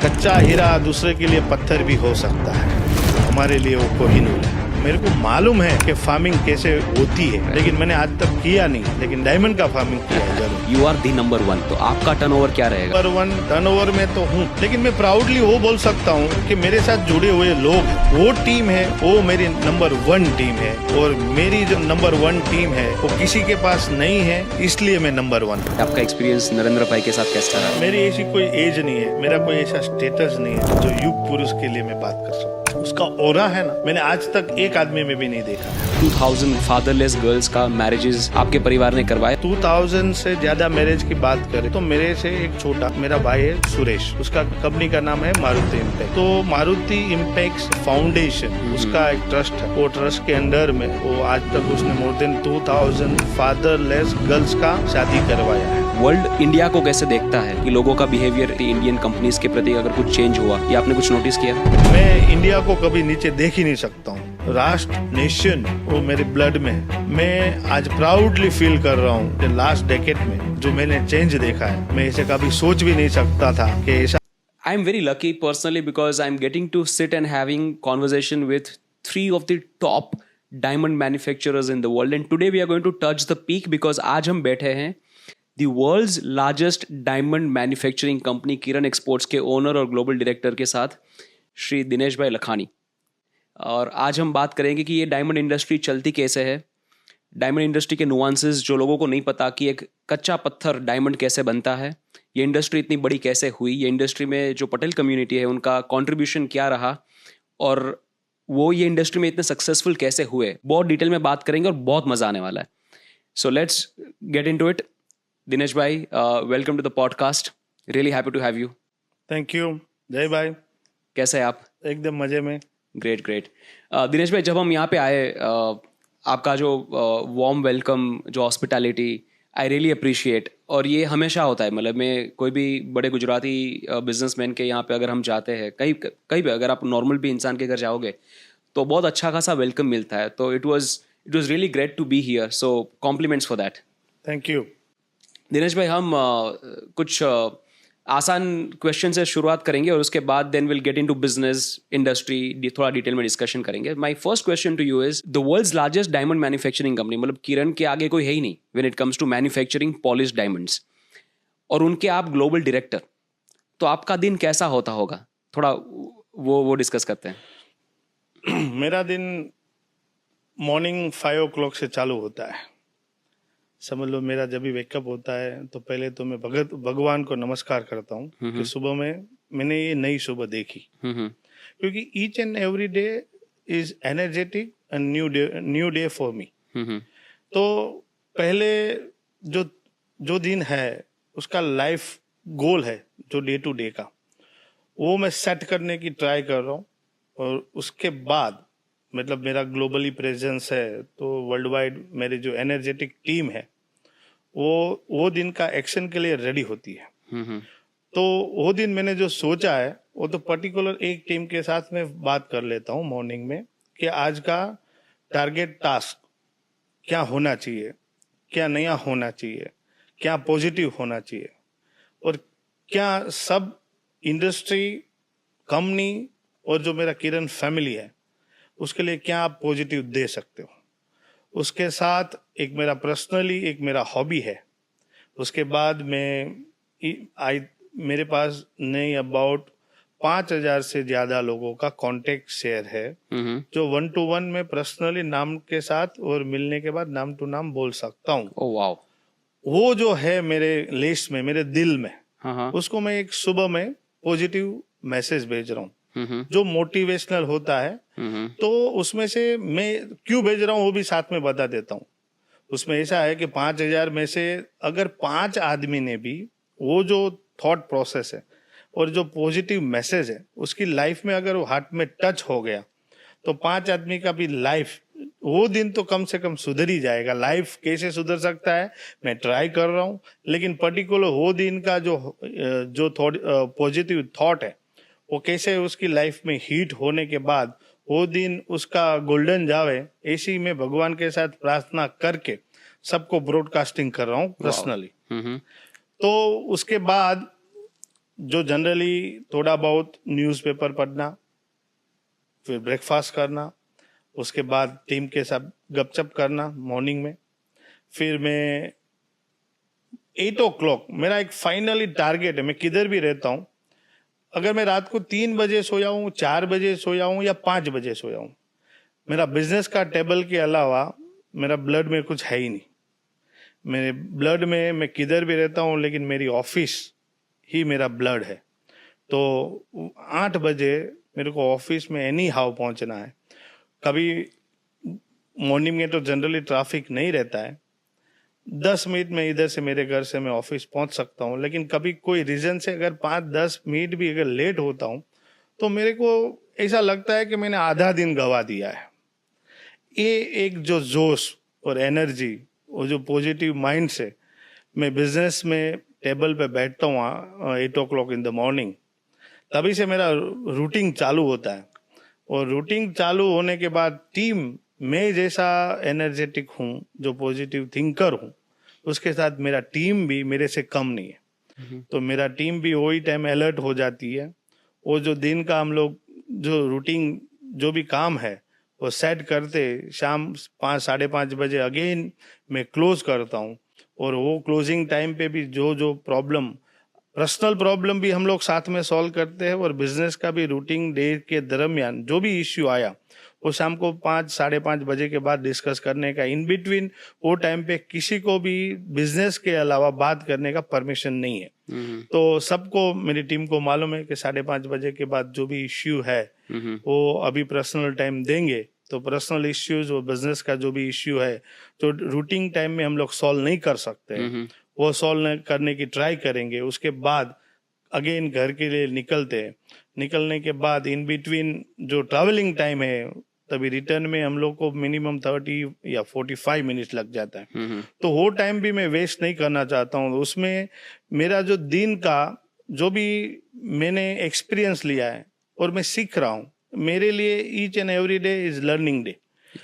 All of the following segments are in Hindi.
कच्चा हीरा दूसरे के लिए पत्थर भी हो सकता है, हमारे लिए वो कोहिनूर है। मेरे को मालूम है कि फार्मिंग कैसे होती है, लेकिन मैंने आज तक किया नहीं, लेकिन डायमंड का फार्मिंग किया है जरूर। यू आर दी नंबर 1, तो आपका टर्नओवर क्या रहेगा? नंबर 1 टर्नओवर में तो हूँ, लेकिन मैं प्राउडली वो बोल सकता हूँ कि मेरे साथ जुड़े हुए लोग, वो टीम है, वो मेरी नंबर 1 टीम है, और मेरी जो नंबर 1 टीम है वो किसी के पास नहीं है, इसलिए मैं नंबर 1। आपका एक्सपीरियंस नरेंद्र भाई के साथ कैसा रहा? मेरी ऐसी कोई एज नहीं है, मेरा कोई ऐसा स्टेटस नहीं है जो युग पुरुष के लिए मैं बात कर सकूं। उसका ऑरा है ना, मैंने आज तक एक आदमी में भी नहीं देखा। 2000 फादरलेस गर्ल्स का मैरिजेस आपके परिवार ने करवाए? 2000 से ज्यादा मैरिज की बात करें तो मेरे से एक छोटा मेरा भाई है सुरेश, उसका कंपनी का नाम है मारुति इम्पैक्ट। तो मारुति इम्पैक्ट फाउंडेशन उसका एक ट्रस्ट है, वो ट्रस्ट के अंडर में वो आज तक उसने मोर देन 2000 फादरलेस गर्ल्स का शादी करवाया है। वर्ल्ड इंडिया को कैसे देखता है कि लोगों का बिहेवियर इंडियन कंपनीज के प्रति अगर कुछ चेंज हुआ, या आपने कुछ नोटिस किया? मैं इंडिया को कभी नीचे देख ही नहीं सकता हूँ। राष्ट्र, नेशन वो मेरे ब्लड में है। मैं आज प्राउडली फील कर रहा हूँ कि लास्ट डेकेड में जो मैंने चेंज देखा है, मैं इसे कभी सोच भी नहीं सकता था कि ऐसा। I am very lucky personally because I am getting to sit and having conversation with 3 of the top diamond manufacturers in the world, and today we are going to touch the peak because आज हम बैठे हैं the world's largest diamond manufacturing company Kiran exports के ओनर और ग्लोबल डायरेक्टर के साथ श्री दिनेश भाई लखानी। और आज हम बात करेंगे कि ये डायमंड इंडस्ट्री चलती कैसे है, डायमंड इंडस्ट्री के नुआंसेस जो लोगों को नहीं पता कि एक कच्चा पत्थर डायमंड कैसे बनता है, ये इंडस्ट्री इतनी बड़ी कैसे हुई, ये इंडस्ट्री में जो पटेल कम्युनिटी है उनका कंट्रीब्यूशन क्या रहा, और वो ये इंडस्ट्री में इतने सक्सेसफुल कैसे हुए, बहुत डिटेल में बात करेंगे और बहुत मज़ा आने वाला है। So let's get into it. Dinesh भाई, welcome to the podcast, really happy to have you. Thank you Jay भाई, कैसे हैं आप? एकदम मजे में। Great great. दिनेश भाई, जब हम यहाँ पे आए, आपका जो वार्म वेलकम, जो हॉस्पिटैलिटी, आई रियली अप्रिशिएट। और ये हमेशा होता है, मतलब मैं कोई भी बड़े गुजराती बिजनेसमैन के यहाँ पे अगर हम जाते हैं, कहीं भी अगर आप नॉर्मल भी इंसान के घर जाओगे तो बहुत अच्छा खासा वेलकम मिलता है। तो it was really great to be here, so compliments for that. Thank you Dinesh भाई, हम कुछ आसान क्वेश्चन से शुरुआत करेंगे और उसके बाद then will get into business, industry, थोड़ा डिटेल में डिस्कशन करेंगे। My first question to you is the world's largest diamond manufacturing company, मतलब किरण के आगे कोई है ही नहीं when it comes to manufacturing polished diamonds, और उनके आप ग्लोबल डायरेक्टर, तो आपका दिन कैसा होता होगा? थोड़ा वो डिस्कस करते हैं। मेरा दिन मॉर्निंग 5 o'clock से चालू होता है। समझ लो मेरा जब भी वेकअप होता है तो पहले तो मैं भगवान को नमस्कार करता हूँ कि सुबह में मैंने ये नई सुबह देखी, क्योंकि each and every day is energetic and new day for me. तो पहले जो दिन है उसका लाइफ गोल है, जो डे टू डे का, वो मैं सेट करने की ट्राई कर रहा हूँ। और उसके बाद मतलब मेरा ग्लोबली प्रेजेंस है, तो वर्ल्ड वाइड मेरी जो एनर्जेटिक टीम है वो दिन का एक्शन के लिए रेडी होती है। तो वो दिन मैंने जो सोचा है वो तो पर्टिकुलर एक टीम के साथ मैं बात कर लेता हूँ मॉर्निंग में कि आज का टारगेट टास्क क्या होना चाहिए, क्या नया होना चाहिए, क्या पॉजिटिव होना चाहिए, और क्या सब इंडस्ट्री, कंपनी और जो मेरा किरण फैमिली है उसके लिए क्या आप पॉजिटिव दे सकते हो। उसके साथ एक मेरा पर्सनली एक मेरा हॉबी है। उसके बाद मेरे पास नहीं अबाउट 5000 से ज्यादा लोगों का कांटेक्ट शेयर है, जो 1 to 1 में पर्सनली नाम के साथ और मिलने के बाद नाम टू नाम बोल सकता हूँ। Oh wow. वो जो है मेरे लिस्ट में, मेरे दिल में, हाँ। उसको मैं एक सुबह में पॉजिटिव मैसेज भेज रहा हूँ जो मोटिवेशनल होता है। तो उसमें से मैं क्यों भेज रहा हूँ वो भी साथ में बता देता हूँ। उसमें ऐसा है कि 5000 में से अगर 5 आदमी ने भी वो जो थॉट प्रोसेस है और जो पॉजिटिव मैसेज है उसकी लाइफ में अगर वो हार्ट में टच हो गया तो 5 आदमी का भी लाइफ वो दिन तो कम से कम सुधर ही जाएगा। लाइफ कैसे सुधर सकता है मैं ट्राई कर रहा हूँ, लेकिन पर्टिकुलर वो दिन का जो पॉजिटिव थॉट है वो कैसे उसकी लाइफ में हिट होने के बाद वो दिन उसका गोल्डन जावे, ऐसी मैं भगवान के साथ प्रार्थना करके सबको ब्रॉडकास्टिंग कर रहा हूँ पर्सनली। तो उसके बाद जो जनरली थोड़ा बहुत न्यूज़पेपर पढ़ना, फिर ब्रेकफास्ट करना, उसके बाद टीम के साथ गपशप करना मॉर्निंग में, फिर मैं 8 o'clock मेरा एक फाइनली टारगेट है। मैं किधर भी रहता हूँ, अगर मैं रात को 3 बजे सोया हूँ, 4 बजे सोया हूँ या 5 बजे सोया हूँ, मेरा बिजनेस का टेबल के अलावा मेरा ब्लड में कुछ है ही नहीं। मेरे ब्लड में मैं किधर भी रहता हूँ, लेकिन मेरी ऑफिस ही मेरा ब्लड है। तो 8 बजे मेरे को ऑफिस में एनी हाउ पहुँचना है। कभी मॉर्निंग में तो जनरली ट्रैफिक नहीं रहता है, 10 मिनट में इधर से मेरे घर से मैं ऑफिस पहुंच सकता हूं। लेकिन कभी कोई रीजन से अगर 5-10 मिनट भी अगर लेट होता हूं, तो मेरे को ऐसा लगता है कि मैंने आधा दिन गवा दिया है। ये एक जो जोश और एनर्जी और जो पॉजिटिव माइंड से मैं बिजनेस में टेबल पे बैठता हूँ 8 o'clock इन द मॉर्निंग, तभी से मेरा रूटीन चालू होता है। और रूटीन चालू होने के बाद टीम, मैं जैसा एनर्जेटिक हूँ, जो पॉजिटिव थिंकर हूँ, उसके साथ मेरा टीम भी मेरे से कम नहीं है। तो मेरा टीम भी वही टाइम अलर्ट हो जाती है। वो जो दिन का हम लोग जो रूटीन जो भी काम है वो सेट करते, शाम 5-5:30 बजे अगेन मैं क्लोज करता हूँ। और वो क्लोजिंग टाइम पे भी जो जो प्रॉब्लम, पर्सनल प्रॉब्लम भी हम लोग साथ में सॉल्व करते हैं, और बिजनेस का भी रूटीन डे के दरमियान जो भी इश्यू आया वो शाम को 5-5:30 बजे के बाद डिस्कस करने का। इन बिटवीन वो टाइम पे किसी को भी बिजनेस के अलावा बात करने का परमिशन नहीं है। तो सबको, मेरी टीम को मालूम है कि 5:30 बजे के बाद जो भी इश्यू है वो अभी पर्सनल टाइम देंगे। तो पर्सनल इश्यूज और बिजनेस का जो भी इश्यू है तो रूटीन टाइम में हम लोग सॉल्व नहीं कर सकते, वो सॉल्व करने की ट्राई करेंगे। उसके बाद अगेन घर के लिए निकलते हैं। निकलने के बाद इन बिटवीन जो ट्रैवलिंग टाइम है, तभी रिटर्न में हम लोग को मिनिमम 30 या 45 मिनट लग जाता है। तो वो टाइम भी मैं वेस्ट नहीं करना चाहता हूँ। उसमें मेरा जो दिन का जो भी मैंने एक्सपीरियंस लिया है और मैं सीख रहा हूँ, मेरे लिए each and every day is learning day.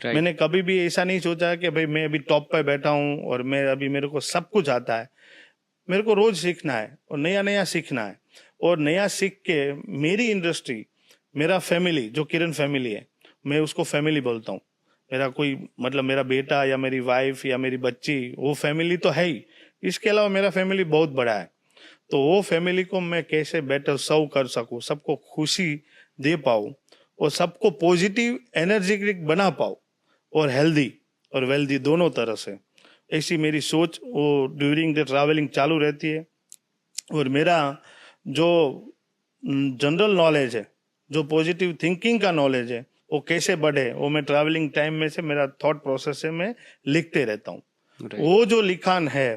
मैंने कभी भी ऐसा नहीं सोचा कि भाई मैं अभी टॉप पे बैठा हूँ और मैं अभी मेरे को सब कुछ आता है। मेरे को रोज सीखना है और नया नया सीखना है। और नया सीख के मेरी इंडस्ट्री, मेरा फैमिली, जो किरण फैमिली है, मैं उसको फैमिली बोलता हूँ। मेरा कोई मतलब मेरा बेटा या मेरी वाइफ या मेरी बच्ची, वो फैमिली तो है ही। इसके अलावा मेरा फैमिली बहुत बड़ा है। तो वो फैमिली को मैं कैसे बेटर सर्व कर सकूँ, सबको खुशी दे पाऊँ और सबको पॉजिटिव एनर्जेटिक बना पाऊँ और हेल्दी और वेल्दी दोनों तरह से, ऐसी मेरी सोच वो ड्यूरिंग द ट्रैवलिंग चालू रहती है। और मेरा जो जनरल नॉलेज है, जो पॉजिटिव थिंकिंग का नॉलेज है, वो कैसे बढ़े, वो मैं ट्रैवलिंग टाइम में से मेरा थॉट प्रोसेस से मैं लिखते रहता हूँ। वो जो लिखान है,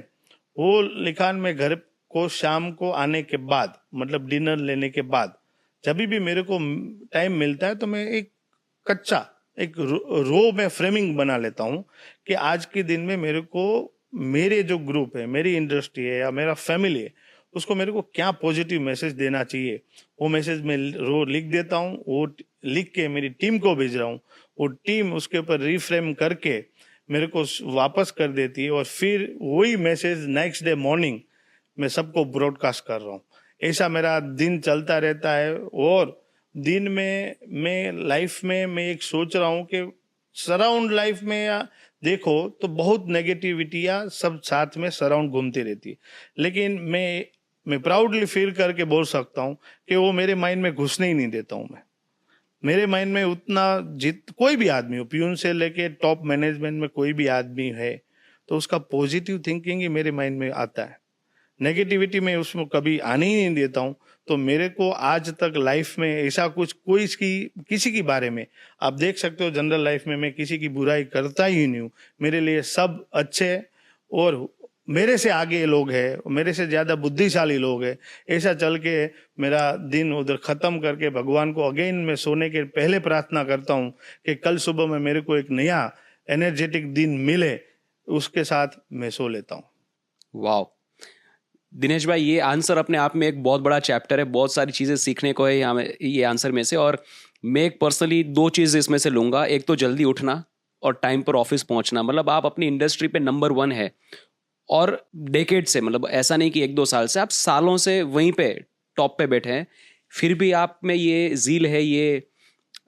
वो लिखान में घर को शाम को आने के बाद, मतलब डिनर लेने के बाद, जब भी मेरे को टाइम मिलता है तो मैं एक कच्चा एक रो में फ्रेमिंग बना लेता हूँ कि आज के दिन में मेरे को मेरे जो ग्रुप है, मेरी इंडस्ट्री है या मेरा फैमिली है, उसको मेरे को क्या पॉजिटिव मैसेज देना चाहिए। वो मैसेज मैं रो लिख देता हूँ। वो लिख के मेरी टीम को भेज रहा हूँ। वो टीम उसके ऊपर रिफ्रेम करके मेरे को वापस कर देती है और फिर वही मैसेज नेक्स्ट डे मॉर्निंग मैं सबको ब्रॉडकास्ट कर रहा हूँ। ऐसा मेरा दिन चलता रहता है। और दिन में मैं लाइफ में मैं एक सोच रहा हूँ कि सराउंड लाइफ में या देखो तो बहुत नेगेटिविटी या सब साथ में सराउंड घूमती रहती है, लेकिन मैं प्राउडली फील करके बोल सकता हूँ कि वो मेरे माइंड में घुसने ही नहीं देता हूँ। मैं मेरे माइंड में उतना कोई भी आदमी हो, प्यून से लेके टॉप मैनेजमेंट में कोई भी आदमी है, तो उसका पॉजिटिव थिंकिंग ही मेरे माइंड में आता है। नेगेटिविटी में उसमें कभी आने ही नहीं देता हूँ। तो मेरे को आज तक लाइफ में ऐसा कुछ कोई किसी के बारे में आप देख सकते हो, जनरल लाइफ में मैं किसी की बुराई करता ही नहीं हूँ। मेरे लिए सब अच्छे और मेरे से आगे लोग हैं, मेरे से ज़्यादा बुद्धिशाली लोग हैं। ऐसा चल के मेरा दिन उधर ख़त्म करके भगवान को अगेन मैं सोने के पहले प्रार्थना करता हूँ कि कल सुबह में मेरे को एक नया एनर्जेटिक दिन मिले, उसके साथ मैं सो लेता हूँ। वाह दिनेश भाई, ये आंसर अपने आप में एक बहुत बड़ा चैप्टर है। बहुत सारी चीज़ें सीखने को है यहाँ ये आंसर में से। और मैं एक पर्सनली 2 चीज़ इसमें से लूँगा। एक तो जल्दी उठना और टाइम पर ऑफिस पहुँचना। मतलब आप अपनी इंडस्ट्री पे नंबर 1 है और डेकेड से, मतलब ऐसा नहीं कि 1-2 साल से, आप सालों से वहीं पे टॉप पे बैठे हैं, फिर भी आप में ये ज़ील है, ये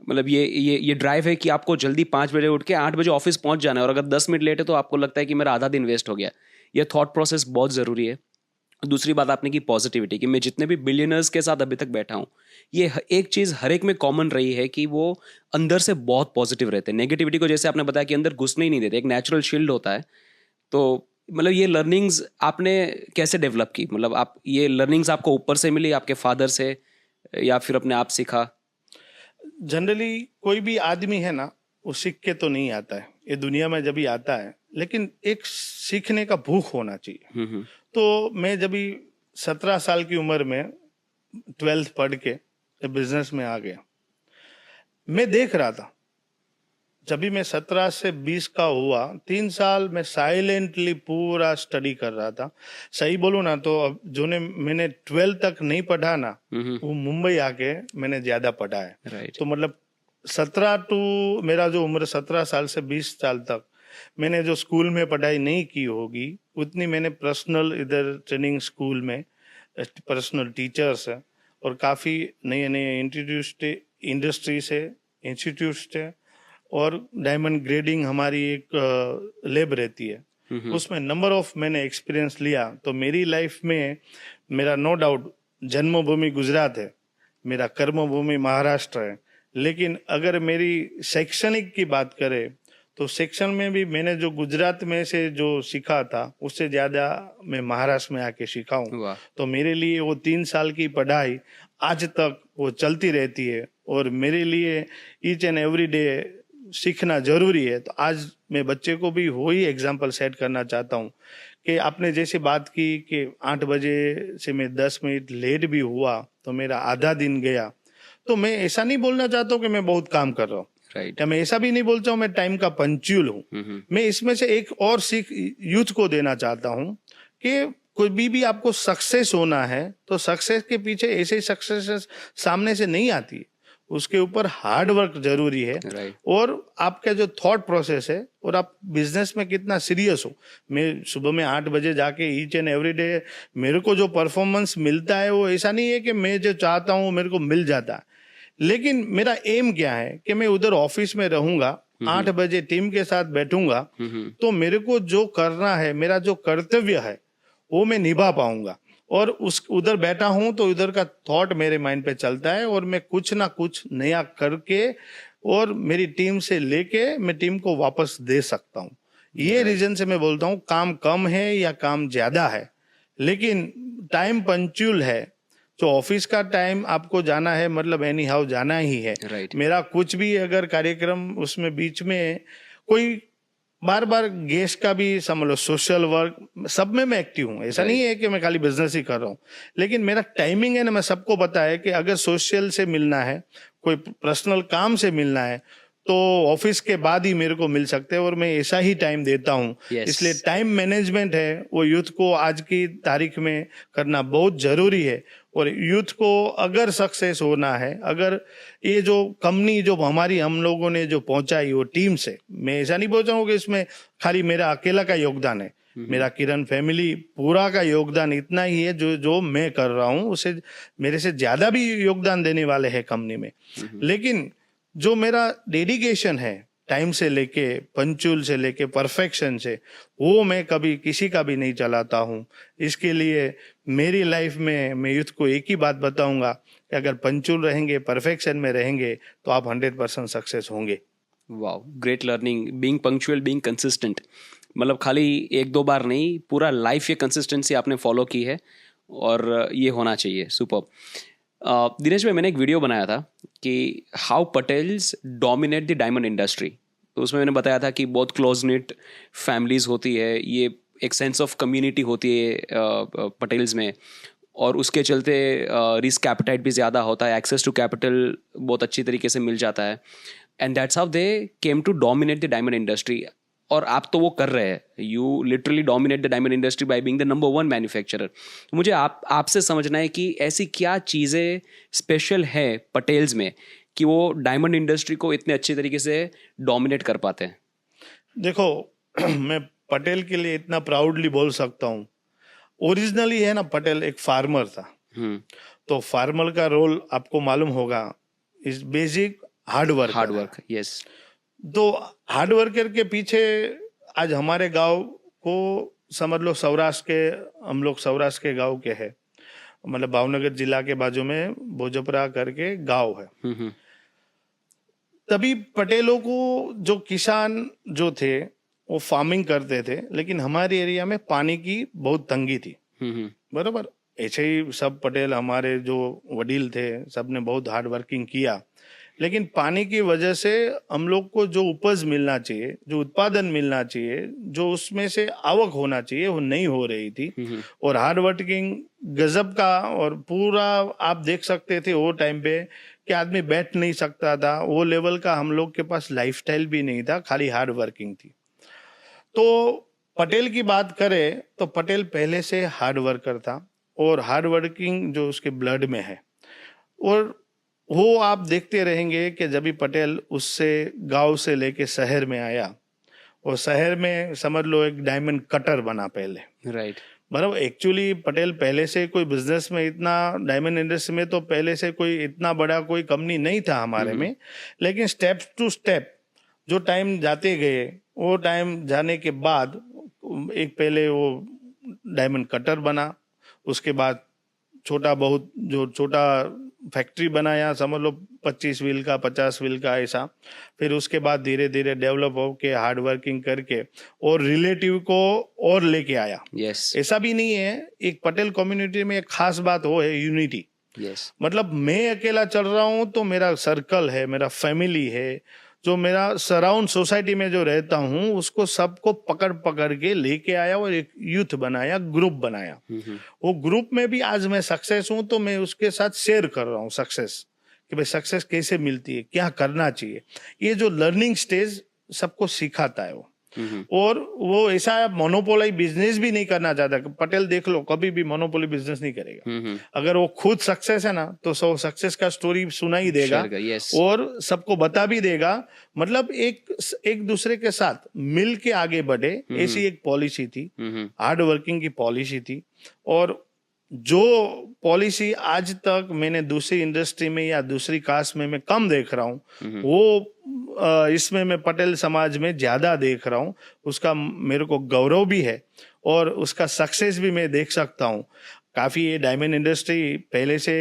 मतलब ये ड्राइव है कि आपको जल्दी 5 बजे उठ के 8 बजे ऑफिस पहुंच जाना है, और अगर 10 मिनट लेट है तो आपको लगता है कि मेरा आधा दिन वेस्ट हो गया। ये थॉट प्रोसेस बहुत ज़रूरी है। दूसरी बात आपने की पॉजिटिविटी, कि मैं जितने भी बिलियनर्स के साथ अभी तक बैठा हूँ, ये एक चीज़ हर एक में कॉमन रही है कि वो अंदर से बहुत पॉजिटिव रहते हैं। नेगेटिविटी को, जैसे आपने बताया, कि अंदर घुसने ही नहीं देते, एक नेचुरल शील्ड होता है। तो मतलब ये लर्निंग्स आपने कैसे डेवलप की? मतलब आप ये लर्निंग्स आपको ऊपर से मिली, आपके फादर से, या फिर अपने आप सीखा? जनरली कोई भी आदमी है ना, वो सीख के तो नहीं आता है, ये दुनिया में जब भी आता है, लेकिन एक सीखने का भूख होना चाहिए। तो मैं जब भी 17 साल की उम्र में 12th पढ़ के बिजनेस में आ गया, मैं देख रहा था, जब भी मैं 17 से 20 का हुआ, 3 साल मैं साइलेंटली पूरा स्टडी कर रहा था। सही बोलूं ना तो अब जो ने मैंने 12 तक नहीं पढ़ा ना, वो मुंबई आके मैंने ज्यादा पढ़ा है। राइट। तो मतलब 17 टू मेरा जो उम्र 17 साल से 20 साल तक मैंने जो स्कूल में पढ़ाई नहीं की होगी, उतनी मैंने पर्सनल इधर ट्रेनिंग स्कूल में पर्सनल टीचर्स है, और काफ़ी नए नए इंडस्ट्री से इंस्टीट्यूट से, और डायमंड ग्रेडिंग हमारी एक लैब रहती है, उसमें नंबर ऑफ मैंने एक्सपीरियंस लिया। तो मेरी लाइफ में मेरा नो डाउट जन्मभूमि गुजरात है, मेरा कर्मभूमि महाराष्ट्र है, लेकिन अगर मेरी शैक्षणिक की बात करें तो शिक्षण में भी मैंने जो गुजरात में से जो सीखा था, उससे ज़्यादा मैं महाराष्ट्र में आके सीखा हूँ। तो मेरे लिए वो 3 साल की पढ़ाई आज तक वो चलती रहती है, और मेरे लिए ईच एंड एवरी डे सीखना जरूरी है। तो आज मैं बच्चे को भी वही एग्जाम्पल सेट करना चाहता हूँ कि आपने जैसे बात की कि 8 बजे से मैं 10 मिनट लेट भी हुआ तो मेरा आधा दिन गया। तो मैं ऐसा नहीं बोलना चाहता हूँ कि मैं बहुत काम कर रहा हूँ, राइट। या मैं ऐसा भी नहीं बोलता हूँ मैं टाइम का पंक्चुअल हूँ। मैं इसमें से एक और सीख यूथ को देना चाहता हूँ कि कोई भी आपको सक्सेस होना है तो सक्सेस के पीछे ऐसे ही सक्सेस सामने से नहीं आती, उसके ऊपर हार्ड वर्क जरूरी है। Right. और आपका जो थॉट प्रोसेस है, और आप बिजनेस में कितना सीरियस हो। मैं सुबह में 8 बजे जाके ईच एंड एवरी डे मेरे को जो परफॉर्मेंस मिलता है वो ऐसा नहीं है कि मैं जो चाहता हूँ मेरे को मिल जाता है, लेकिन मेरा एम क्या है कि मैं उधर ऑफिस में रहूंगा, 8 बजे टीम के साथ बैठूंगा, तो मेरे को जो करना है, मेरा जो कर्तव्य है वो मैं निभा पाऊंगा। और उस उधर बैठा हूं तो उधर का थॉट मेरे माइंड पे चलता है, और मैं कुछ ना कुछ नया करके और मेरी टीम से लेके मैं टीम को वापस दे सकता हूं। ये रीजन से मैं बोलता हूं काम कम है या काम ज्यादा है, लेकिन टाइम पंक्चुअल है। जो ऑफिस का टाइम आपको जाना है, मतलब एनी हाउ जाना ही है। Right. मेरा कुछ भी अगर कार्यक्रम उसमें बीच में कोई बार बार गेस्ट का भी समझ लो, सोशल वर्क सब में मैं एक्टिव हूँ। ऐसा नहीं है कि मैं खाली बिजनेस ही कर रहा हूँ, लेकिन मेरा टाइमिंग है ना, मैं सबको पता है कि अगर सोशल से मिलना है, कोई पर्सनल काम से मिलना है, तो ऑफिस के बाद ही मेरे को मिल सकते हैं, और मैं ऐसा ही टाइम देता हूँ। Yes. इसलिए टाइम मैनेजमेंट है वो यूथ को आज की तारीख में करना बहुत जरूरी है। और यूथ को अगर सक्सेस होना है, अगर ये जो कंपनी जो हमारी हम लोगों ने जो पहुंचाई वो टीम से, मैं ऐसा नहीं बोल रहा हूँ कि इसमें खाली मेरा अकेला का योगदान है, मेरा किरण फैमिली पूरा का योगदान इतना ही है। जो जो मैं कर रहा हूँ उसे मेरे से ज्यादा भी योगदान देने वाले हैं कंपनी में, लेकिन जो मेरा डेडिकेशन है टाइम से लेके पंचुअल से लेके परफेक्शन से, वो मैं कभी किसी का भी नहीं चलाता हूँ। इसके लिए मेरी लाइफ में मैं यूथ को एक ही बात बताऊंगा कि अगर पंचुअल रहेंगे, परफेक्शन में रहेंगे, तो आप 100% सक्सेस होंगे। Wow, great learning, being punctual, being consistent. मतलब खाली 1-2 बार नहीं, पूरा लाइफ ये कंसिस्टेंसी आपने फॉलो की है, और ये होना चाहिए। सुपर। दिनेश भाई, मैंने एक वीडियो बनाया था कि how Patels dominate the diamond industry. तो उसमें मैंने बताया था कि बहुत क्लोज निट फैमिलीज होती है, ये एक सेंस ऑफ कम्युनिटी होती है पटेल्स में, और उसके चलते रिस्क कैपिटाइट भी ज़्यादा होता है, एक्सेस टू कैपिटल बहुत अच्छी तरीके से मिल जाता है, and that's how they came to dominate the diamond industry. और आप तो वो कर रहे हैं, you literally dominate the diamond industry by being the number 1 manufacturer. मुझे आपसे समझना है कि ऐसी क्या चीज़ें स्पेशल है पटेल्स में कि वो डायमंड इंडस्ट्री को इतने अच्छे तरीके से डोमिनेट कर पाते हैं। देखो मैं पटेल के लिए इतना प्राउडली बोल सकता हूँ, ओरिजिनली है ना, पटेल एक फार्मर था। तो फार्मर का रोल आपको मालूम होगा, is basic hard work. Yes. तो हार्ड वर्कर के पीछे आज हमारे गांव को समझ लो, हम लोग सौराष्ट्र के गांव के हैं, मतलब भावनगर जिला के बाजू में भोजपरा करके गांव है। तभी पटेलों को, जो किसान जो थे वो फार्मिंग करते थे, लेकिन हमारे एरिया में पानी की बहुत तंगी थी। बरोबर, ऐसे ही सब पटेल हमारे जो वडील थे सबने बहुत हार्ड वर्किंग किया, लेकिन पानी की वजह से हम लोग को जो उपज मिलना चाहिए, जो उत्पादन मिलना चाहिए, जो उसमें से आवक होना चाहिए, वो नहीं हो रही थी। और हार्ड वर्किंग गजब का, और पूरा आप देख सकते थे वो टाइम पे कि आदमी बैठ नहीं सकता था, वो लेवल का हम लोग के पास लाइफस्टाइल भी नहीं था, खाली हार्ड वर्किंग थी। तो पटेल की बात करें तो पटेल पहले से हार्ड वर्कर था, और हार्ड वर्किंग जो उसके ब्लड में है। और वो आप देखते रहेंगे कि जब भी पटेल उससे गांव से लेके शहर में आया, और शहर में समझ लो एक डायमंड कटर बना पहले। राइट। बराबर, एक्चुअली पटेल पहले से कोई बिजनेस में इतना, डायमंड इंडस्ट्री में तो पहले से कोई इतना बड़ा कोई कंपनी नहीं था हमारे में, लेकिन स्टेप टू स्टेप जो टाइम जाते गए, वो टाइम जाने के बाद एक पहले वो डायमंड कटर बना, उसके बाद छोटा बहुत जो छोटा फैक्ट्री बनाया, समझ लो 25 व्हील का 50 व्हील का ऐसा। फिर उसके बाद धीरे धीरे डेवलप हो के हार्ड वर्किंग करके और रिलेटिव को और लेके आया। यस। ऐसा भी नहीं है, एक पटेल कम्युनिटी में एक खास बात वो है यूनिटी। यस। मतलब मैं अकेला चल रहा हूं तो मेरा सर्कल है, मेरा फैमिली है, जो मेरा सराउंड सोसाइटी में जो रहता हूँ उसको सबको पकड़ पकड़ के लेके आया और एक यूथ बनाया, ग्रुप बनाया। वो ग्रुप में भी आज मैं सक्सेस हूं तो मैं उसके साथ शेयर कर रहा हूँ सक्सेस, कि भाई सक्सेस कैसे मिलती है, क्या करना चाहिए। ये जो लर्निंग स्टेज सबको सिखाता है वो। और वो ऐसा मोनोपोली बिजनेस भी नहीं करना चाहता। पटेल देख लो, कभी भी मोनोपोली बिजनेस नहीं करेगा। अगर वो खुद सक्सेस है ना तो सो सक्सेस का स्टोरी सुना ही देगा और सबको बता भी देगा। मतलब एक दूसरे के साथ मिल के आगे बढ़े, ऐसी एक पॉलिसी थी, हार्ड वर्किंग की पॉलिसी थी। और जो पॉलिसी आज तक मैंने दूसरी इंडस्ट्री में या दूसरी कास्ट में मैं कम देख रहा हूँ, वो इसमें मैं पटेल समाज में ज्यादा देख रहा हूँ। उसका मेरे को गौरव भी है और उसका सक्सेस भी मैं देख सकता हूँ। काफी ये डायमंड इंडस्ट्री पहले से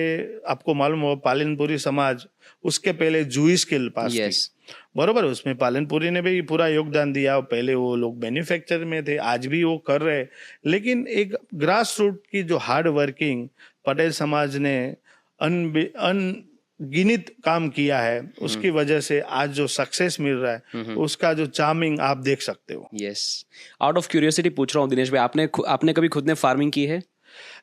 आपको मालूम हो, पालनपुरी समाज उसके पहले जूइस के पास थी। बरोबर, उसमें पालनपुरी ने भी पूरा योगदान दिया। पहले वो लोग मैन्युफैक्चर में थे, आज भी वो कर रहे। लेकिन एक ग्रास रूट की जो हार्ड वर्किंग पटेल समाज ने अनगिनित काम किया है, उसकी वजह से आज जो सक्सेस मिल रहा है, उसका जो चार्मिंग आप देख सकते हो। यस। आउट ऑफ क्यूरियोसिटी पूछ रहा हूँ दिनेश भाई, आपने कभी खुद ने फार्मिंग की है?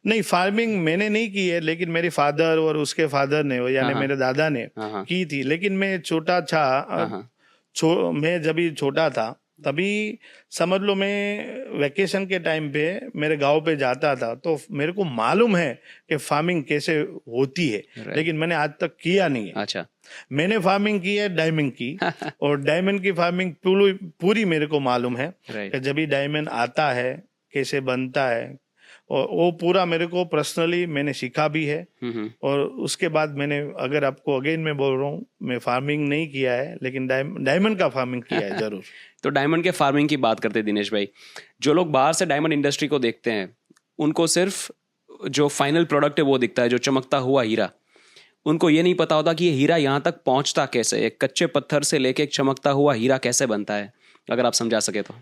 नहीं, फार्मिंग मैंने नहीं की है, लेकिन मेरे फादर और उसके फादर ने, यानी मेरे दादा ने की थी। लेकिन मैं छोटा था, मैं जब भी छोटा था तभी समझ लो मैं वेकेशन के टाइम पे मेरे गांव पे जाता था, तो मेरे को मालूम है कि फार्मिंग कैसे होती है, लेकिन मैंने आज तक किया नहीं है। अच्छा। मैंने फार्मिंग की है डायमंड की और डायमंड की फार्मिंग पूरी मेरे को मालूम है कि जब भी डायमंड आता है कैसे बनता है, और वो पूरा मेरे को पर्सनली मैंने सीखा भी है। और उसके बाद मैंने, अगर आपको अगेन मैं बोल रहा हूँ, मैं फार्मिंग नहीं किया है, लेकिन डायमंड का फार्मिंग किया है जरूर। तो डायमंड के फार्मिंग की बात करते हैं दिनेश भाई, जो लोग बाहर से डायमंड इंडस्ट्री को देखते हैं उनको सिर्फ जो फाइनल प्रोडक्ट है वो दिखता है, जो चमकता हुआ हीरा। उनको ये नहीं पता होता कि ये हीरा यहाँ तक पहुंचता कैसे, एक कच्चे पत्थर से लेके एक चमकता हुआ हीरा कैसे बनता है, अगर आप समझा सके तो।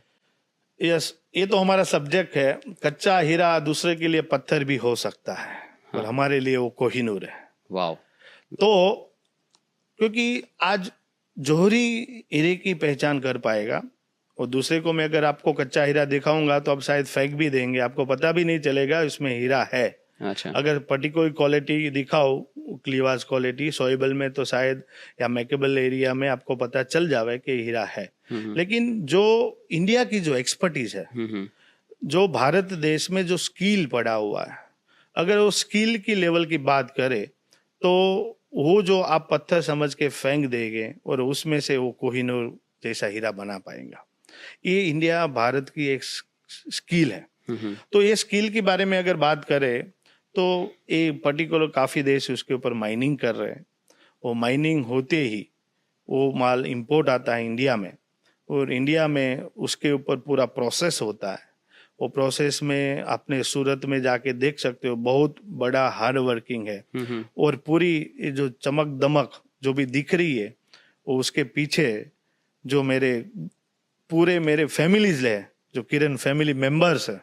यस, ये तो हमारा सब्जेक्ट है। कच्चा हीरा दूसरे के लिए पत्थर भी हो सकता है, और हमारे लिए वो कोहिनूर है। वाह। तो क्योंकि आज जौहरी हीरे की पहचान कर पाएगा, और दूसरे को मैं अगर आपको कच्चा हीरा दिखाऊंगा तो आप शायद फेंक भी देंगे, आपको पता भी नहीं चलेगा इसमें हीरा है। अच्छा। अगर पर्टिकुलर क्वालिटी दिखाओ, क्लीवाज क्वालिटी सोएबल में, तो शायद या मैकेबल एरिया में आपको पता चल जावे कि हीरा है। लेकिन जो इंडिया की जो एक्सपर्टीज है, जो भारत देश में जो स्किल पड़ा हुआ है, अगर वो स्किल की लेवल की बात करें तो वो जो आप पत्थर समझ के फेंक देंगे और उसमें से वो कोहिनूर जैसा हीरा बना पाएंगा, ये इंडिया भारत की एक स्किल है। तो ये स्किल के बारे में अगर बात करें तो ये पर्टिकुलर काफ़ी देश उसके ऊपर माइनिंग कर रहे हैं। वो माइनिंग होते ही वो माल इंपोर्ट आता है इंडिया में, और इंडिया में उसके ऊपर पूरा प्रोसेस होता है। वो प्रोसेस में आपने सूरत में जाके देख सकते हो, बहुत बड़ा हार्ड वर्किंग है। और पूरी ये जो चमक दमक जो भी दिख रही है, वो उसके पीछे जो मेरे फैमिलीज है, जो किरण फैमिली मेंबर्स है,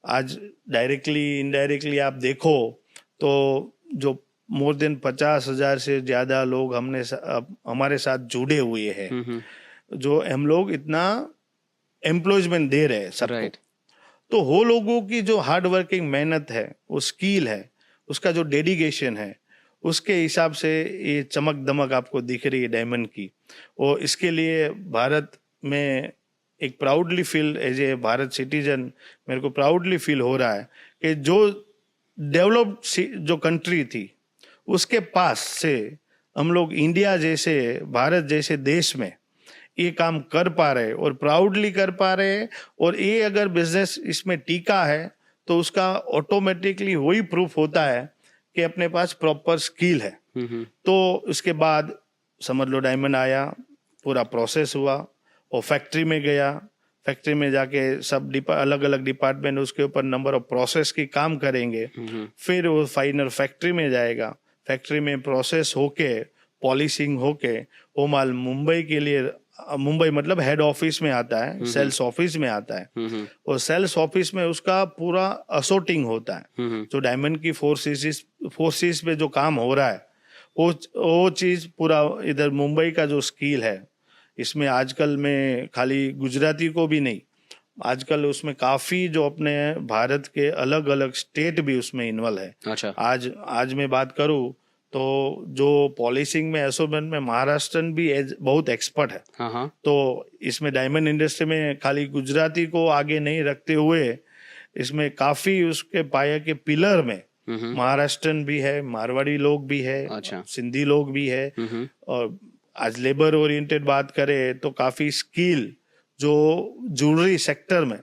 आज डायरेक्टली इनडायरेक्टली आप देखो तो जो मोर देन 50,000 से ज्यादा लोग हमारे साथ जुड़े हुए हैं, जो हम लोग इतना एम्प्लॉयमेंट दे रहे हैं सबको। राइट। तो वो लोगों की जो हार्ड वर्किंग मेहनत है, वो स्किल है, उसका जो डेडिकेशन है, उसके हिसाब से ये चमक दमक आपको दिख रही है डायमंड की। और इसके लिए भारत में एक proudly feel as a Bharat citizen, मेरे को प्राउडली फील हो रहा है कि जो डेवलप्ड जो कंट्री थी उसके पास से हम लोग इंडिया जैसे, भारत जैसे देश में ये काम कर पा रहे और प्राउडली कर पा रहे। और ये अगर बिजनेस इसमें टीका है तो उसका ऑटोमेटिकली वही प्रूफ होता है कि अपने पास प्रॉपर स्किल है। तो उसके बाद समझ लो डायमंड आया, पूरा प्रोसेस हुआ, और फैक्ट्री में गया, फैक्ट्री में जाके सब अलग अलग डिपार्टमेंट उसके ऊपर नंबर ऑफ प्रोसेस की काम करेंगे। फिर वो फाइनल फैक्ट्री में जाएगा, फैक्ट्री में प्रोसेस होके पॉलिशिंग होके वो माल मुंबई के लिए, मुंबई मतलब हेड ऑफिस में आता है, सेल्स ऑफिस में आता है, और सेल्स ऑफिस में उसका पूरा असोर्टिंग होता है। जो डायमंड की फोर्सेस पे जो काम हो रहा है, वो चीज पूरा इधर मुंबई का जो स्किल है, इसमें आजकल में खाली गुजराती को भी नहीं, आजकल उसमें काफी जो अपने भारत के अलग अलग स्टेट भी उसमें इन्वॉल्व है। अच्छा। आज मैं बात करूं तो जो पॉलिशिंग में एसोमेंट में महाराष्ट्रन भी बहुत एक्सपर्ट है। हाँ। तो इसमें डायमंड इंडस्ट्री में खाली गुजराती को आगे नहीं रखते हुए इसमें काफी उसके पाया के पिलर में महाराष्ट्रन भी है, मारवाड़ी लोग भी है, अच्छा। सिंधी लोग भी है। और आज लेबर ओरिएंटेड बात करें तो काफी स्किल जो ज्वेलरी सेक्टर में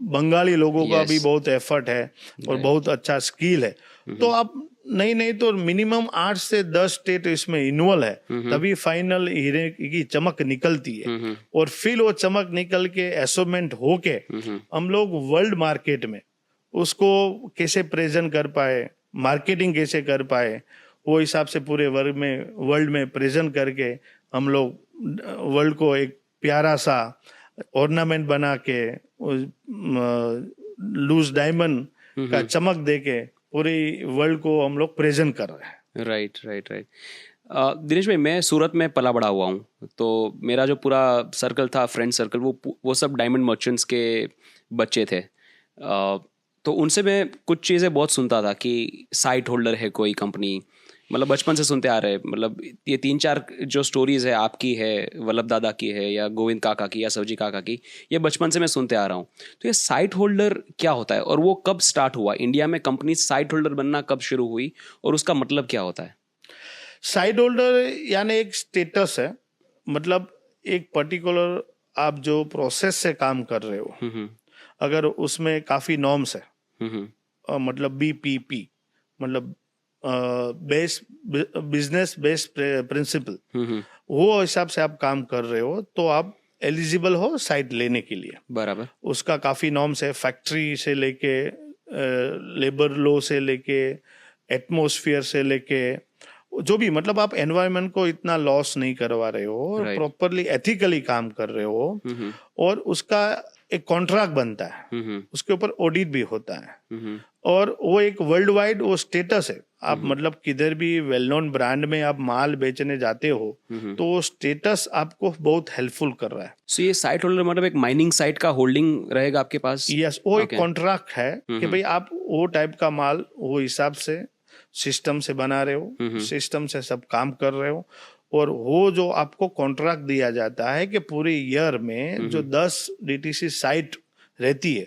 बंगाली लोगों का भी बहुत एफर्ट है और बहुत अच्छा स्किल है। तो आप नहीं तो मिनिमम 8 से 10 स्टेट इसमें इन्वॉल्व है, तभी फाइनल हीरे की चमक निकलती है। और फिर वो चमक निकल के एसोमेंट होके हम लोग वर्ल्ड मार्केट में उसको कैसे प्रेजेंट कर पाए, मार्केटिंग कैसे कर पाए, वो हिसाब से पूरे वर्ल्ड में प्रेजेंट करके हम लोग वर्ल्ड को एक प्यारा सा ऑर्नामेंट बना के लूज डायमंड का चमक देके पूरी वर्ल्ड को हम लोग प्रेजेंट कर रहे हैं। राइट। दिनेश भाई, मैं सूरत में पला बड़ा हुआ हूँ, तो मेरा जो पूरा सर्कल था, फ्रेंड सर्कल, वो सब डायमंड मर्चेंट्स के बच्चे थे। तो उनसे मैं कुछ चीज़ें बहुत सुनता था कि साइट होल्डर है कोई कंपनी, मतलब बचपन से सुनते आ रहे, मतलब ये 3-4 जो स्टोरीज है, आपकी है, वल्लभ दादा की है, या गोविंद काका की, या सवजी काका की, ये बचपन से मैं सुनते आ रहा हूँ। तो ये साइट होल्डर क्या होता है और वो कब स्टार्ट हुआ इंडिया में, कंपनी साइट होल्डर बनना कब शुरू हुई और उसका मतलब क्या होता है? साइट होल्डर यानी एक स्टेटस है, मतलब एक पर्टिकुलर आप जो प्रोसेस से काम कर रहे हो, अगर उसमें काफी नॉर्म्स है, मतलब BPP मतलब बिजनेस बेस्ड प्रिंसिपल, वो हिसाब से आप काम कर रहे हो तो आप एलिजिबल हो साइट लेने के लिए। बराबर। उसका काफी नॉर्म्स है, फैक्ट्री से लेके लेबर लॉ से लेके एटमॉस्फेयर से लेके जो भी, मतलब आप एनवायरनमेंट को इतना लॉस नहीं करवा रहे हो और प्रॉपरली एथिकली काम कर रहे हो, और उसका एक कॉन्ट्रैक्ट बनता है, उसके ऊपर ऑडिट भी होता है, और वो एक वर्ल्ड वाइड वो स्टेटस है। आप मतलब किधर भी वेल नोन ब्रांड में आप माल बेचने जाते हो तो वो स्टेटस आपको बहुत हेल्पफुल कर रहा है। So, ये साइट होल्डर मतलब एक माइनिंग साइट का होल्डिंग रहेगा आपके पास? यस, वो एक कॉन्ट्रैक्ट है कि भाई आप वो टाइप का माल वो हिसाब से सिस्टम से बना रहे हो, सिस्टम से सब काम कर रहे हो, और वो जो आपको कॉन्ट्रैक्ट दिया जाता है कि पूरे ईयर में जो 10 DTC साइट रहती है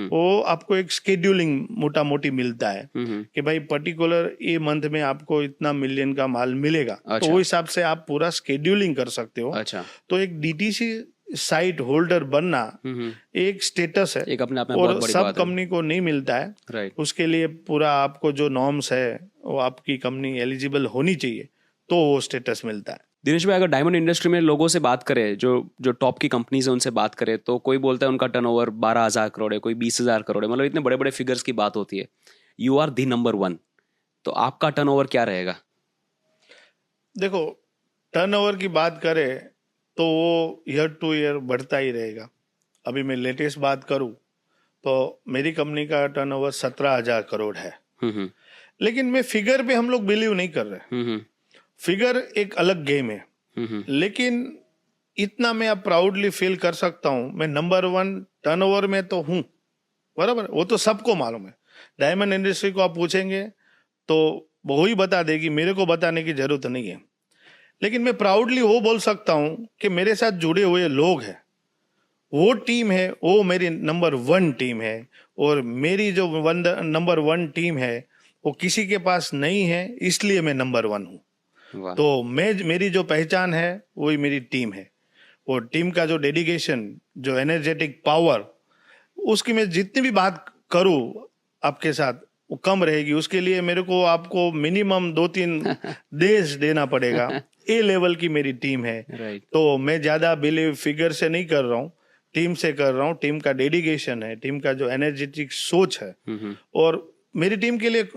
वो आपको एक शेड्यूलिंग मोटा मोटी मिलता है कि भाई पर्टिकुलर ये मंथ में आपको इतना मिलियन का माल मिलेगा। तो वो हिसाब से आप पूरा शेड्यूलिंग कर सकते हो। अच्छा। तो एक DTC साइट होल्डर बनना एक स्टेटस है, एक अपने आप में और बहुत बड़ी सब बात है। कंपनी को नहीं मिलता है। राइट। उसके लिए पूरा आपको जो नॉर्म्स है वो आपकी कंपनी एलिजिबल होनी चाहिए, तो वो स्टेटस मिलता है। दिनेश भाई, अगर डायमंड इंडस्ट्री में लोगों से बात करें, जो जो टॉप की कंपनीज है उनसे बात करें, तो कोई बोलता है उनका टर्नओवर 12,000 करोड़ है, कोई 20,000 करोड़ है, मतलब इतने बड़े बड़े फिगर्स की बात होती है। यू आर दी नंबर 1, तो आपका टर्नओवर क्या रहेगा? देखो, टर्नओवर की बात करें तो वो ईयर टू ईयर बढ़ता ही रहेगा। अभी मैं लेटेस्ट बात करूं तो मेरी कंपनी का टर्नओवर 17,000 करोड़ है। हम्म लेकिन मैं फिगर पे हम लोग बिलीव नहीं कर रहे। हम्म फिगर एक अलग गेम है, हम्म लेकिन इतना मैं अब प्राउडली फील कर सकता हूं, मैं नंबर 1 टर्नओवर में तो हूं, बराबर। वो तो सबको मालूम है। डायमंड इंडस्ट्री को आप पूछेंगे तो वो ही बता देगी, मेरे को बताने की जरूरत नहीं है। लेकिन मैं प्राउडली वो बोल सकता हूं कि मेरे साथ जुड़े हुए लोग हैं, वो टीम है, वो मेरी नंबर 1 टीम है। और मेरी जो नंबर 1 टीम है वो किसी के पास नहीं है, इसलिए मैं नंबर 1 हूं। वाह। तो मेरी जो पहचान है वही मेरी टीम है। और टीम का जो डेडिकेशन, जो एनर्जेटिक पावर, उसकी मैं जितनी भी बात करूं आपके साथ वो कम रहेगी। उसके लिए मेरे को आपको मिनिमम 2-3 देश देना पड़ेगा। ए लेवल की मेरी टीम है। राइट। तो मैं ज्यादा बिलीव फिगर से नहीं कर रहा हूँ, टीम से कर रहा हूँ। टीम का डेडिकेशन है, टीम का जो एनर्जेटिक सोच है। और मेरी टीम के लिए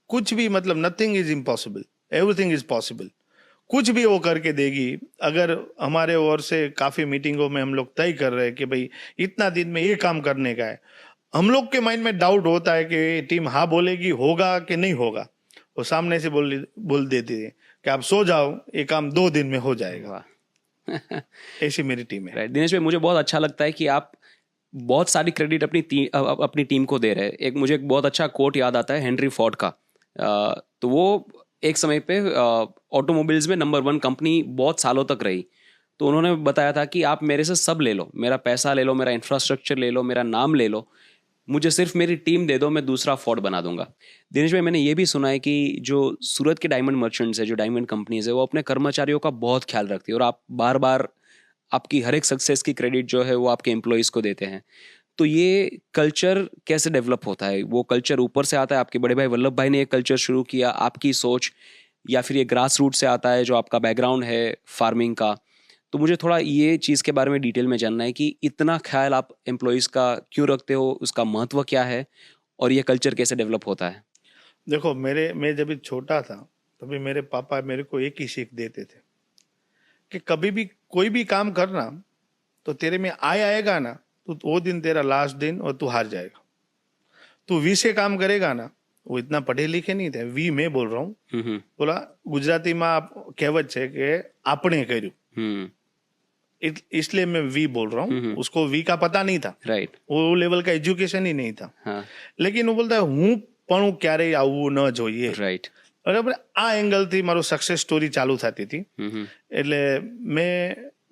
कुछ भी, मतलब nothing is impossible, everything is possible. कुछ भी वो करके देगी। अगर हमारे ओर से काफी मीटिंगों में हम लोग तय कर रहे हैं कि भाई इतना दिन में ये काम करने का है, हम लोग के माइंड में डाउट होता है कि टीम हाँ बोलेगी, होगा कि नहीं होगा। वो सामने से बोल देती है कि आप सो जाओ, ये काम 2 दिन में हो जाएगा। वाह। ऐसी मेरी टीम है। राइट। दिनेश भाई, मुझे बहुत अच्छा लगता है कि आप बहुत सारी क्रेडिट अपनी टीम को दे रहे हैं। मुझे एक बहुत अच्छा कोट याद आता है हेनरी फोर्ड का। तो वो एक समय पे ऑटोमोबाइल्स में नंबर 1 कंपनी बहुत सालों तक रही। तो उन्होंने बताया था कि आप मेरे से सब ले लो, मेरा पैसा ले लो, मेरा इंफ्रास्ट्रक्चर ले लो, मेरा नाम ले लो, मुझे सिर्फ मेरी टीम दे दो, मैं दूसरा फोर्ड बना दूंगा। दिनेश भाई, मैंने ये भी सुना है कि जो सूरत के डायमंड मर्चेंट्स है, जो डायमंड कंपनीज है, वो अपने कर्मचारियों का बहुत ख्याल रखती है, और आप बार बार आपकी हर एक सक्सेस की क्रेडिट जो है वो आपके एम्प्लॉयज़ को देते हैं। तो ये कल्चर कैसे डेवलप होता है? वो कल्चर ऊपर से आता है, आपके बड़े भाई वल्लभ भाई ने एक कल्चर शुरू किया, आपकी सोच, या फिर ये ग्रास रूट से आता है जो आपका बैकग्राउंड है फार्मिंग का? तो मुझे थोड़ा ये चीज़ के बारे में डिटेल में जानना है कि इतना ख्याल आप एम्प्लॉयज़ का क्यों रखते हो, उसका महत्व क्या है, और ये कल्चर कैसे डेवलप होता है? देखो, मैं जब छोटा था तभी मेरे पापा मेरे को एक ही सीख देते थे कि कभी भी कोई भी काम करना तो तेरे में आएगा ना, तो वो दिन तेरा लास्ट दिन और तू हार जाएगा। तू वी से काम करेगा ना, वो इतना पढ़े लिखे नहीं थे, वी मैं बोल रहा हूँ। बोला गुजराती में आप कહેવત છે કે આપણે કર્યું, इसलिए मैं वी बोल रहा हूँ। उसको वी का पता नहीं था, राइट। वो लेवल का एजुकेशन ही नहीं था। हाँ। लेकिन वो बोलता है હું પણ ક્યારેય આવવું ન જોઈએ, રાઈટ। બરાબર। આ એંગલથી મારો सक्सेस स्टोरी चालू થતી थी। એટલે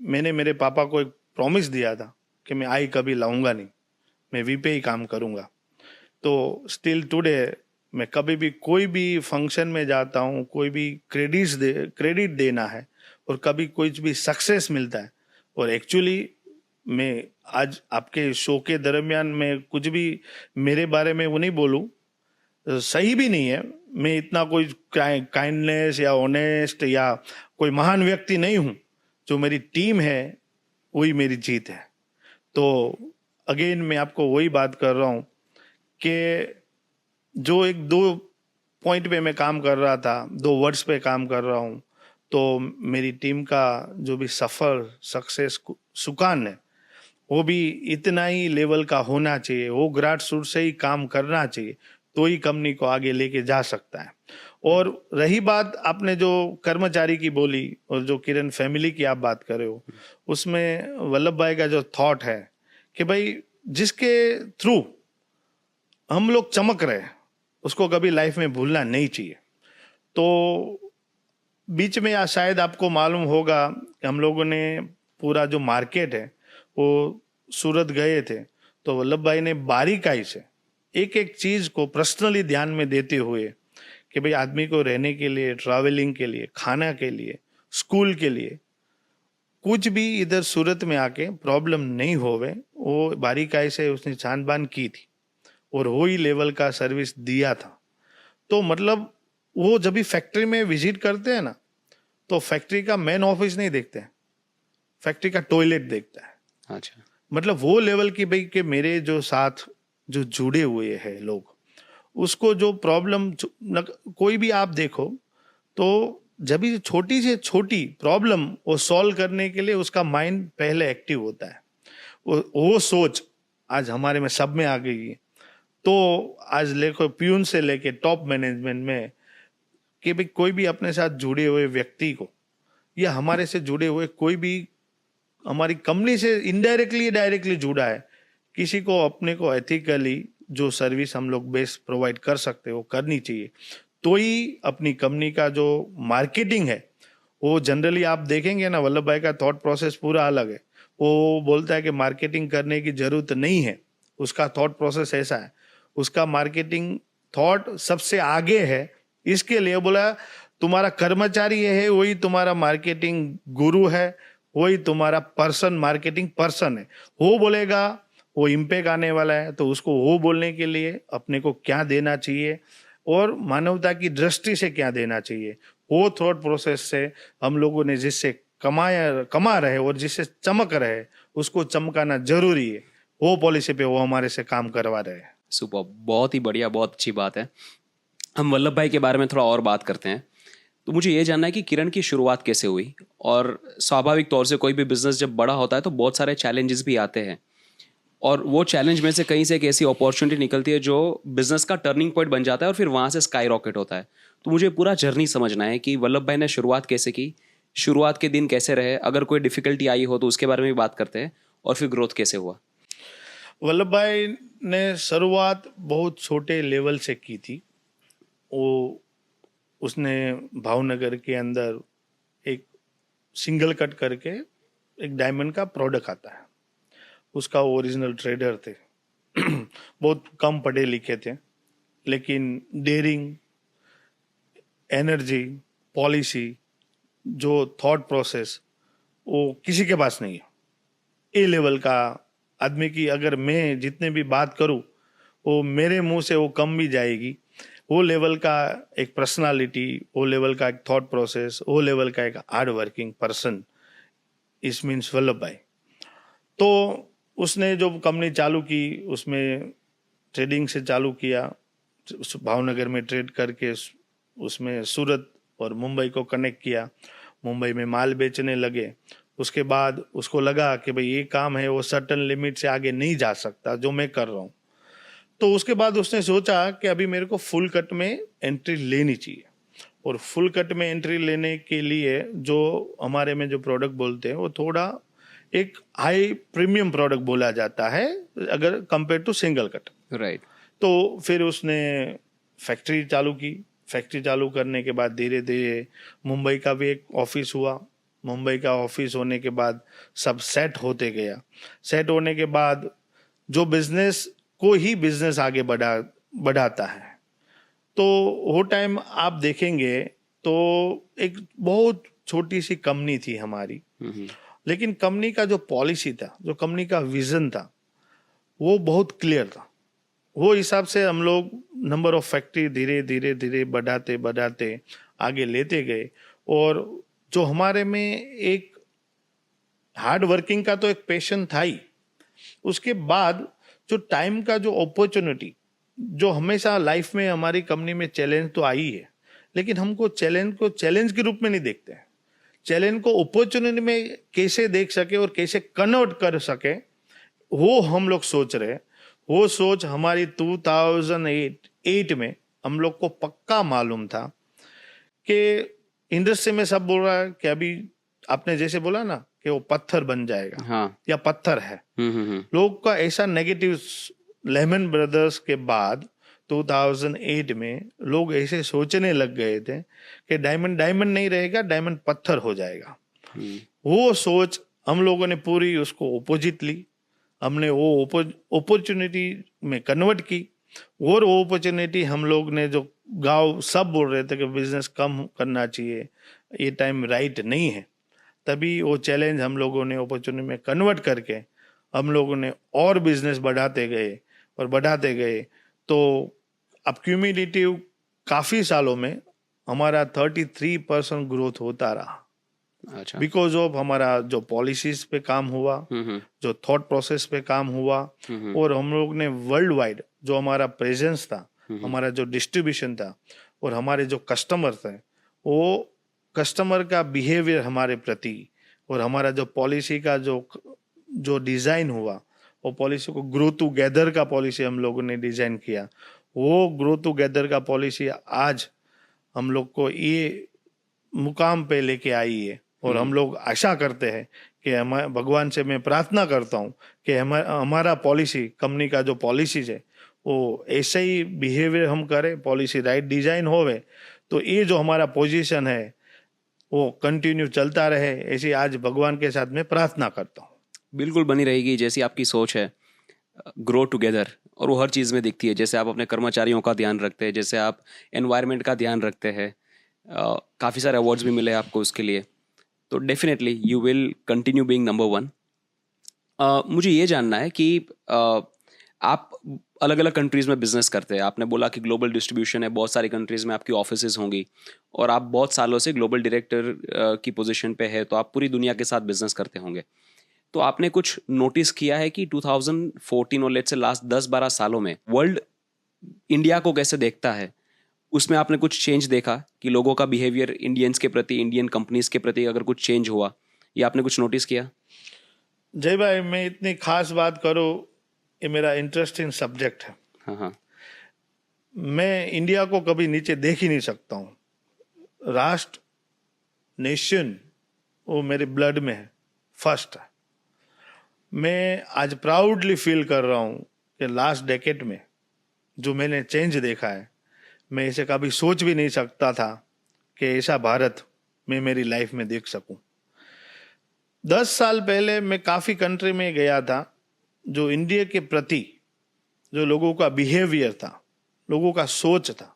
मैंने मेरे पापा को एक प्रॉमिस दिया था कि मैं आई कभी लाऊंगा नहीं, मैं वी पे ही काम करूंगा। तो स्टिल टुडे मैं कभी भी कोई भी फंक्शन में जाता हूँ, कोई भी क्रेडिट देना है, और कभी कोई भी सक्सेस मिलता है, और एक्चुअली मैं आज आपके शो के दरमियान मैं कुछ भी मेरे बारे में वो नहीं बोलूं, सही भी नहीं है। मैं इतना कोई काइंडनेस या ऑनेस्ट या कोई महान व्यक्ति नहीं हूं। जो मेरी टीम है वही मेरी जीत है। तो अगेन मैं आपको वही बात कर रहा हूं कि जो 1-2 पॉइंट पे मैं काम कर रहा था, 2 वर्ड्स पे काम कर रहा हूं, तो मेरी टीम का जो भी सफर सक्सेस सुकान है वो भी इतना ही लेवल का होना चाहिए। वो ग्रास रूट से ही काम करना चाहिए, तो ही कंपनी को आगे लेके जा सकता है। और रही बात आपने जो कर्मचारी की बोली और जो किरण फैमिली की आप बात कर रहे हो, उसमें वल्लभ भाई का जो थॉट है कि भाई जिसके थ्रू हम लोग चमक रहे हैं उसको कभी लाइफ में भूलना नहीं चाहिए। तो बीच में या शायद आपको मालूम होगा कि हम लोगों ने पूरा जो मार्केट है वो सूरत गए थे, तो वल्लभ भाई ने बारीकाई से एक एक चीज को पर्सनली ध्यान में देते हुए कि भाई आदमी को रहने के लिए, ट्रैवलिंग के लिए, खाना के लिए, स्कूल के लिए कुछ भी इधर सूरत में आके प्रॉब्लम नहीं होवे, वो बारीकाई से उसने छानबान की थी और वो ही लेवल का सर्विस दिया था। तो मतलब वो जब भी फैक्ट्री में विजिट करते हैं ना, तो फैक्ट्री का मेन ऑफिस नहीं देखते हैं, फैक्ट्री का टॉयलेट देखता है। अच्छा। मतलब वो लेवल की भाई कि मेरे जो साथ जो जुड़े हुए हैं लोग, उसको जो प्रॉब्लम कोई भी आप देखो तो जब भी छोटी से छोटी प्रॉब्लम वो सॉल्व करने के लिए उसका माइंड पहले एक्टिव होता है। वो सोच आज हमारे में सब में आ गई है। तो आज लेको प्यून से लेके टॉप मैनेजमेंट में कि भाई कोई भी अपने साथ जुड़े हुए व्यक्ति को या हमारे से जुड़े हुए कोई भी हमारी कंपनी से इनडायरेक्टली डायरेक्टली जुड़ा है, किसी को अपने को एथिकली जो सर्विस हम लोग बेस्ट प्रोवाइड कर सकते हो करनी चाहिए। तो ही अपनी कंपनी का जो मार्केटिंग है वो जनरली आप देखेंगे ना, वल्लभ भाई का थॉट प्रोसेस पूरा अलग है। वो बोलता है कि मार्केटिंग करने की जरूरत नहीं है, उसका थॉट प्रोसेस ऐसा है, उसका मार्केटिंग थॉट सबसे आगे है। इसके लिए बोला तुम्हारा कर्मचारी है वही तुम्हारा मार्केटिंग गुरु है, वही तुम्हारा पर्सन मार्केटिंग पर्सन है। वो बोलेगा वो इम्पैक्ट आने वाला है, तो उसको वो बोलने के लिए अपने को क्या देना चाहिए और मानवता की दृष्टि से क्या देना चाहिए, वो थॉट प्रोसेस से हम लोगों ने जिससे कमा रहे और जिससे चमक रहे उसको चमकाना जरूरी है। वो पॉलिसी पे वो हमारे से काम करवा रहे हैं। सुपर, बहुत ही बढ़िया, बहुत अच्छी बात है। हम वल्लभ भाई के बारे में थोड़ा और बात करते हैं। तो मुझे ये जानना है कि किरण की शुरुआत कैसे हुई, और स्वाभाविक तौर से कोई भी बिजनेस जब बड़ा होता है तो बहुत सारे चैलेंजेस भी आते हैं, और वो चैलेंज में से कहीं से एक ऐसी अपॉर्चुनिटी निकलती है जो बिजनेस का टर्निंग पॉइंट बन जाता है और फिर वहाँ से स्काई रॉकेट होता है। तो मुझे पूरा जर्नी समझना है कि वल्लभ भाई ने शुरुआत कैसे की, शुरुआत के दिन कैसे रहे, अगर कोई डिफिकल्टी आई हो तो उसके बारे में भी बात करते हैं, और फिर ग्रोथ कैसे हुआ। वल्लभ भाई ने शुरुआत बहुत छोटे लेवल से की थी। वो उसने भावनगर के अंदर एक सिंगल कट करके एक डायमंड का प्रोडक्ट आता है, उसका ओरिजिनल ट्रेडर थे। बहुत कम पढ़े लिखे थे, लेकिन डेयरिंग, एनर्जी, पॉलिसी, जो थॉट प्रोसेस वो किसी के पास नहीं है। ए लेवल का आदमी की अगर मैं जितने भी बात करूं वो मेरे मुंह से वो कम भी जाएगी। वो लेवल का एक पर्सनालिटी, वो लेवल का एक थॉट प्रोसेस, वो लेवल का एक हार्ड वर्किंग पर्सन, इस मीन्स वल्लभ भाई। तो उसने जो कंपनी चालू की उसमें ट्रेडिंग से चालू किया, भावनगर में ट्रेड करके उसमें सूरत और मुंबई को कनेक्ट किया, मुंबई में माल बेचने लगे। उसके बाद उसको लगा कि भाई ये काम है वो सर्टन लिमिट से आगे नहीं जा सकता जो मैं कर रहा हूँ। तो उसके बाद उसने सोचा कि अभी मेरे को फुल कट में एंट्री लेनी चाहिए, और फुल कट में एंट्री लेने के लिए जो हमारे में जो प्रोडक्ट बोलते हैं वो थोड़ा एक हाई प्रीमियम प्रोडक्ट बोला जाता है अगर compare to single cut. Right. तो फिर उसने फैक्ट्री चालू की। फैक्ट्री चालू करने के बाद धीरे धीरे मुंबई का भी एक ऑफिस हुआ। मुंबई का ऑफिस होने के बाद सब सेट होते गया। सेट होने के बाद जो बिजनेस को ही बिजनेस आगे बढ़ाता है। तो वो टाइम आप देखेंगे तो एक बहुत छोटी सी कंपनी थी हमारी, लेकिन कंपनी का जो पॉलिसी था, जो कंपनी का विजन था, वो बहुत क्लियर था। वो हिसाब से हम लोग नंबर ऑफ फैक्ट्री धीरे धीरे धीरे बढ़ाते बढ़ाते आगे लेते गए। और जो हमारे में एक हार्ड वर्किंग का तो एक पैशन था ही, उसके बाद जो टाइम का जो अपॉर्चुनिटी, जो हमेशा लाइफ में हमारी कंपनी में चैलेंज तो आई है, लेकिन हमको चैलेंज को चैलेंज के रूप में नहीं देखते हैं। चैलेंज को अपॉर्चुनिटी में कैसे देख सके और कैसे कन्वर्ट कर सके, वो हम लोग सोच रहे हैं। वो सोच हमारी 2008 में हम लोग को पक्का मालूम था कि इंडस्ट्री में सब बोल रहा है कि अभी आपने जैसे बोला ना कि वो पत्थर बन जाएगा, हाँ। या पत्थर है। लोग का ऐसा नेगेटिव, लेमन ब्रदर्स के बाद 2008 में लोग ऐसे सोचने लग गए थे कि डायमंड डायमंड नहीं रहेगा, डायमंड पत्थर हो जाएगा। वो सोच हम लोगों ने पूरी उसको अपोजिट ली। हमने वो अपॉर्चुनिटी में कन्वर्ट की, और वो अपॉर्चुनिटी हम लोग ने जो गांव सब बोल रहे थे कि बिजनेस कम करना चाहिए, ये टाइम राइट नहीं है, तभी वो चैलेंज हम लोगों ने अपॉर्चुनिटी में कन्वर्ट करके हम लोगों ने और बिजनेस बढ़ाते गए। तो अब क्यूमुलेटिव काफ़ी सालों में हमारा 33% ग्रोथ होता रहा, अच्छा। बिकॉज ऑफ हमारा जो पॉलिसीज पे काम हुआ, जो थॉट प्रोसेस पे काम हुआ, और हम लोग ने वर्ल्ड वाइड जो हमारा प्रेजेंस था, हमारा जो डिस्ट्रीब्यूशन था, और हमारे जो कस्टमर थे, वो कस्टमर का बिहेवियर हमारे प्रति, और हमारा जो पॉलिसी का जो डिज़ाइन हुआ, वो पॉलिसी को ग्रो टुगेदर का पॉलिसी हम लोगों ने डिज़ाइन किया। वो ग्रो टुगेदर का पॉलिसी आज हम लोग को ये मुकाम पे लेके आई है, और हम लोग आशा करते हैं कि भगवान से मैं प्रार्थना करता हूँ कि हमारा पॉलिसी, कंपनी का जो पॉलिसीज है, वो ऐसे ही बिहेवियर हम करें, पॉलिसी राइट डिजाइन होवे, तो ये जो हमारा पोजीशन है वो कंटिन्यू चलता रहे, ऐसी आज भगवान के साथ मैं प्रार्थना करता हूँ। बिल्कुल बनी रहेगी जैसी आपकी सोच है, ग्रो टुगेदर, और वो हर चीज़ में दिखती है। जैसे आप अपने कर्मचारियों का ध्यान रखते हैं, जैसे आप एनवायरनमेंट का ध्यान रखते हैं, काफ़ी सारे अवार्ड्स भी मिले आपको उसके लिए, तो definitely you will continue being number 1। मुझे ये जानना है कि आप अलग अलग कंट्रीज़ में बिजनेस करते हैं। आपने बोला कि ग्लोबल डिस्ट्रीब्यूशन है, बहुत सारी कंट्रीज़ में आपकी ऑफिसेज होंगी, और आप बहुत सालों से ग्लोबल डायरेक्टर की पोजीशन पे है, तो आप पूरी दुनिया के साथ बिजनेस करते होंगे। तो आपने कुछ नोटिस किया है कि 2014 और लेट्स से लास्ट 10-12 सालों में वर्ल्ड इंडिया को कैसे देखता है, उसमें आपने कुछ चेंज देखा कि लोगों का बिहेवियर इंडियंस के प्रति, इंडियन कंपनीज के प्रति अगर कुछ चेंज हुआ, ये आपने कुछ नोटिस किया? जय भाई, मैं इतनी खास बात करूँ, ये मेरा इंटरेस्टिंग सब्जेक्ट है। हाँ। मैं इंडिया को कभी नीचे देख ही नहीं सकता हूँ। राष्ट्र, नेशन, वो मेरे ब्लड में है, फर्स्ट है। मैं आज प्राउडली फील कर रहा हूँ कि लास्ट डेकेड में जो मैंने चेंज देखा है, मैं इसे कभी सोच भी नहीं सकता था कि ऐसा भारत मैं मेरी लाइफ में देख सकूं। 10 साल पहले मैं काफ़ी कंट्री में गया था, जो इंडिया के प्रति जो लोगों का बिहेवियर था, लोगों का सोच था,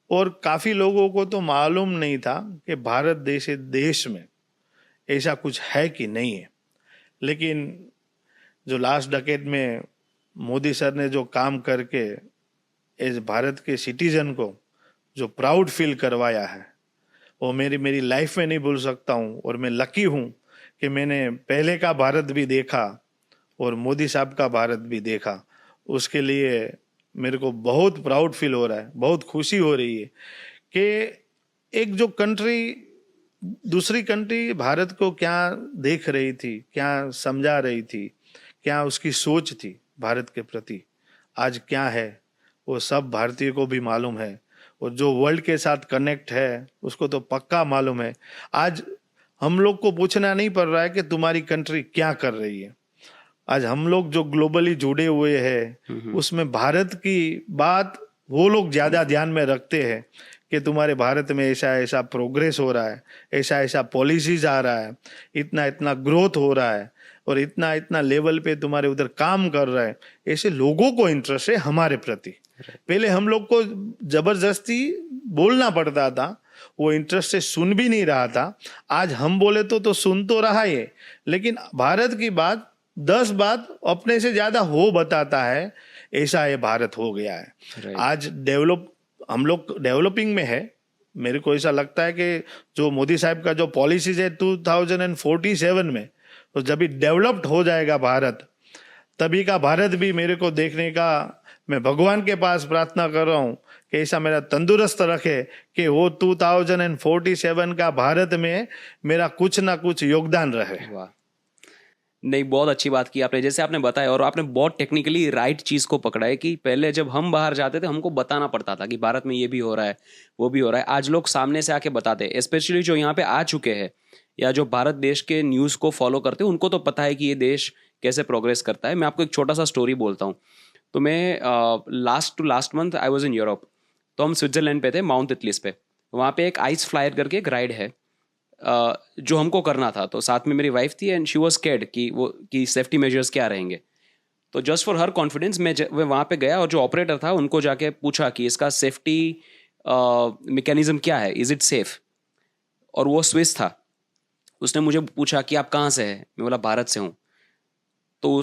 और काफ़ी लोगों को तो मालूम नहीं था कि भारत देश में ऐसा कुछ है कि नहीं है। लेकिन जो लास्ट डेकेड में मोदी सर ने जो काम करके एज भारत के सिटीजन को जो प्राउड फील करवाया है, वो मेरी लाइफ में नहीं भूल सकता हूँ। और मैं लकी हूँ कि मैंने पहले का भारत भी देखा और मोदी साहब का भारत भी देखा। उसके लिए मेरे को बहुत प्राउड फील हो रहा है, बहुत खुशी हो रही है कि एक जो कंट्री, दूसरी कंट्री भारत को क्या देख रही थी, क्या समझा रही थी, क्या उसकी सोच थी भारत के प्रति, आज क्या है वो सब भारतीय को भी मालूम है। और जो वर्ल्ड के साथ कनेक्ट है उसको तो पक्का मालूम है। आज हम लोग को पूछना नहीं पड़ रहा है कि तुम्हारी कंट्री क्या कर रही है। आज हम लोग जो ग्लोबली जुड़े हुए हैं, उसमें भारत की बात वो लोग ज़्यादा ध्यान में रखते हैं कि तुम्हारे भारत में ऐसा ऐसा प्रोग्रेस हो रहा है, ऐसा ऐसा पॉलिसीज आ रहा है, इतना इतना ग्रोथ हो रहा है, और इतना इतना लेवल पे तुम्हारे उधर काम कर रहा है। ऐसे लोगों को इंटरेस्ट है हमारे प्रति। पहले हम लोग को जबरदस्ती बोलना पड़ता था, वो इंटरेस्ट से सुन भी नहीं रहा था। आज हम बोले तो सुन तो रहा है, लेकिन भारत की बात 10 बात अपने से ज्यादा हो बताता है। ऐसा ये भारत हो गया है। आज हम लोग डेवलपिंग में है। मेरे को ऐसा लगता है कि जो मोदी साहब का जो पॉलिसीज है 2047 में, तो जब भी डेवलप्ड हो जाएगा भारत, तभी का भारत भी मेरे को देखने का मैं भगवान के पास प्रार्थना कर रहा हूँ कि ऐसा मेरा तंदुरुस्त रखे कि वो 2047 का भारत में मेरा कुछ ना कुछ योगदान रहे। वाह, नहीं, बहुत अच्छी बात की आपने। जैसे आपने बताया, और आपने बहुत टेक्निकली राइट चीज़ को पकड़ा है कि पहले जब हम बाहर जाते थे हमको बताना पड़ता था कि भारत में ये भी हो रहा है, वो भी हो रहा है। आज लोग सामने से आके बताते हैं, स्पेशली जो यहाँ पे आ चुके हैं या जो भारत देश के न्यूज़ को फॉलो करते हैं, उनको तो पता है कि ये देश कैसे प्रोग्रेस करता है। मैं आपको एक छोटा सा स्टोरी बोलता हूँ। तो मैं last month I was in Europe. तो हम स्विट्जरलैंड पे थे, माउंट इटलिस पे। वहाँ पे एक आइस फ्लायर करके एक राइड है जो हमको करना था। तो साथ में मेरी वाइफ थी एंड शी वाज स्कैर्ड कि सेफ्टी मेजर्स क्या रहेंगे। तो जस्ट फॉर हर कॉन्फिडेंस मैं वहाँ पे गया और जो ऑपरेटर था उनको जाके पूछा कि इसका सेफ्टी मैकेनिज्म क्या है, इज़ इट सेफ। और वो स्विस था। उसने मुझे पूछा कि आप कहाँ से हैं, मैं बोला भारत से हूँ। तो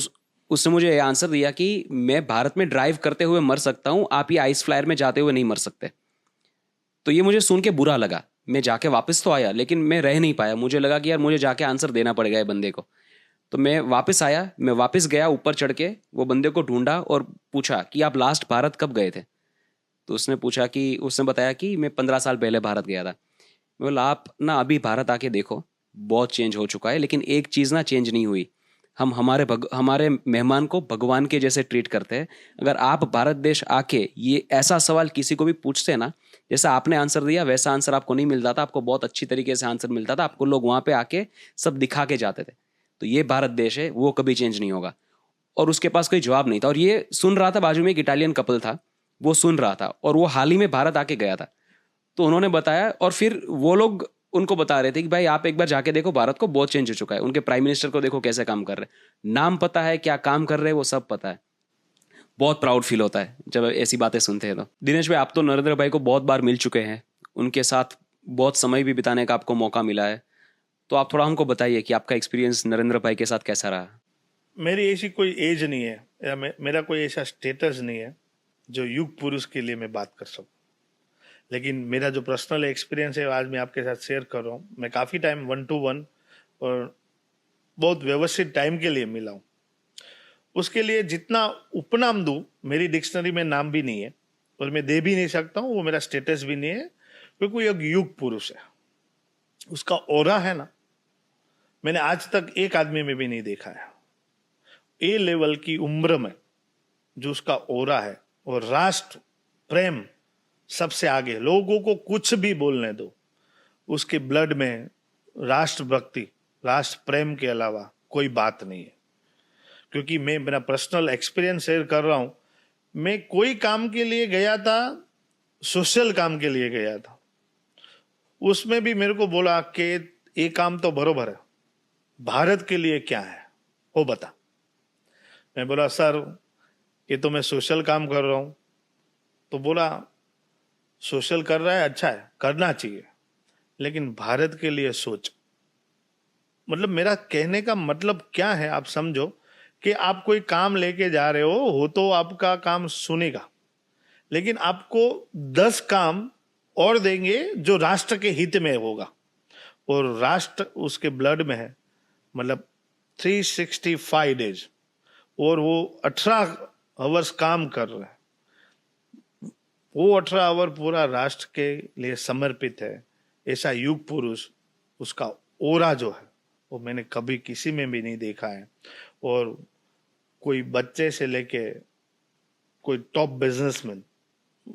उसने मुझे ये आंसर दिया कि मैं भारत में ड्राइव करते हुए मर सकता हूँ, आप ये आइस फ्लायर में जाते हुए नहीं मर सकते। तो ये मुझे सुन के बुरा लगा। मैं जाके वापस तो आया, लेकिन मैं रह नहीं पाया। मुझे लगा कि यार मुझे जाके आंसर देना पड़ेगा ये बंदे को। तो मैं वापस आया, मैं वापस गया ऊपर चढ़ के, वो बंदे को ढूंढा और पूछा कि आप लास्ट भारत कब गए थे। तो उसने बताया कि मैं 15 साल पहले भारत गया था। मैं बोला आप ना अभी भारत आके देखो, बहुत चेंज हो चुका है, लेकिन एक चीज़ ना चेंज नहीं हुई, हम हमारे मेहमान को भगवान के जैसे ट्रीट करते हैं। अगर आप भारत देश आके ये ऐसा सवाल किसी को भी पूछते ना, जैसा आपने आंसर दिया वैसा आंसर आपको नहीं मिलता था, आपको बहुत अच्छी तरीके से आंसर मिलता था, आपको लोग वहाँ पे आके सब दिखा के जाते थे। तो ये भारत देश है, वो कभी चेंज नहीं होगा। और उसके पास कोई जवाब नहीं था, और ये सुन रहा था, बाजू में एक इटालियन कपल था, वो सुन रहा था, और वो हाल ही में भारत आके गया था। तो उन्होंने बताया, और फिर वो लोग उनको बता रहे थे कि भाई आप एक बार जाके देखो, भारत को बहुत चेंज हो चुका है, उनके प्राइम मिनिस्टर को देखो कैसे काम कर रहे हैं, नाम पता है, क्या काम कर रहे हैं वो सब पता है। बहुत प्राउड फील होता है जब ऐसी बातें सुनते हैं। तो दिनेश भाई, आप तो नरेंद्र भाई को बहुत बार मिल चुके हैं, उनके साथ बहुत समय भी बिताने का आपको मौका मिला है, तो आप थोड़ा हमको बताइए कि आपका एक्सपीरियंस नरेंद्र भाई के साथ कैसा रहा। मेरी ऐसी कोई एज नहीं है या मेरा कोई ऐसा स्टेटस नहीं है जो युग पुरुष के लिए मैं बात कर सकूं। लेकिन मेरा जो पर्सनल एक्सपीरियंस है आज मैं आपके साथ शेयर कर रहा हूँ। मैं काफ़ी टाइम 1-to-1 और बहुत व्यवस्थित टाइम के लिए मिला हूँ। उसके लिए जितना उपनाम दूँ, मेरी डिक्शनरी में नाम भी नहीं है और मैं दे भी नहीं सकता हूँ, वो मेरा स्टेटस भी नहीं है, क्योंकि वो एक युग पुरुष है। उसका ऑरा है ना, मैंने आज तक एक आदमी में भी नहीं देखा है। ए लेवल की उम्र में जो उसका ऑरा है, और राष्ट्र प्रेम सबसे आगे, लोगों को कुछ भी बोलने दो, उसके ब्लड में राष्ट्र भक्ति, राष्ट्र प्रेम के अलावा कोई बात नहीं है। क्योंकि मैं मेरा पर्सनल एक्सपीरियंस शेयर कर रहा हूं। मैं कोई काम के लिए गया था, सोशल काम के लिए गया था, उसमें भी मेरे को बोला कि ये काम तो बरोबर है, भारत के लिए क्या है वो बता। मैं बोला सर ये तो मैं सोशल काम कर रहा हूं। तो बोला सोशल कर रहा है, अच्छा है, करना चाहिए, लेकिन भारत के लिए सोच। मतलब मेरा कहने का मतलब क्या है, आप समझो कि आप कोई काम लेके जा रहे हो तो आपका काम सुनेगा, लेकिन आपको 10 काम और देंगे जो राष्ट्र के हित में होगा, और राष्ट्र उसके ब्लड में है। मतलब 365 डेज, और वो 18 आवर्स काम कर रहे हैं। वो 18 आवर पूरा राष्ट्र के लिए समर्पित है। ऐसा युग पुरुष, उसका ओरा जो है वो मैंने कभी किसी में भी नहीं देखा है। और कोई बच्चे से लेके कोई टॉप बिजनेसमैन,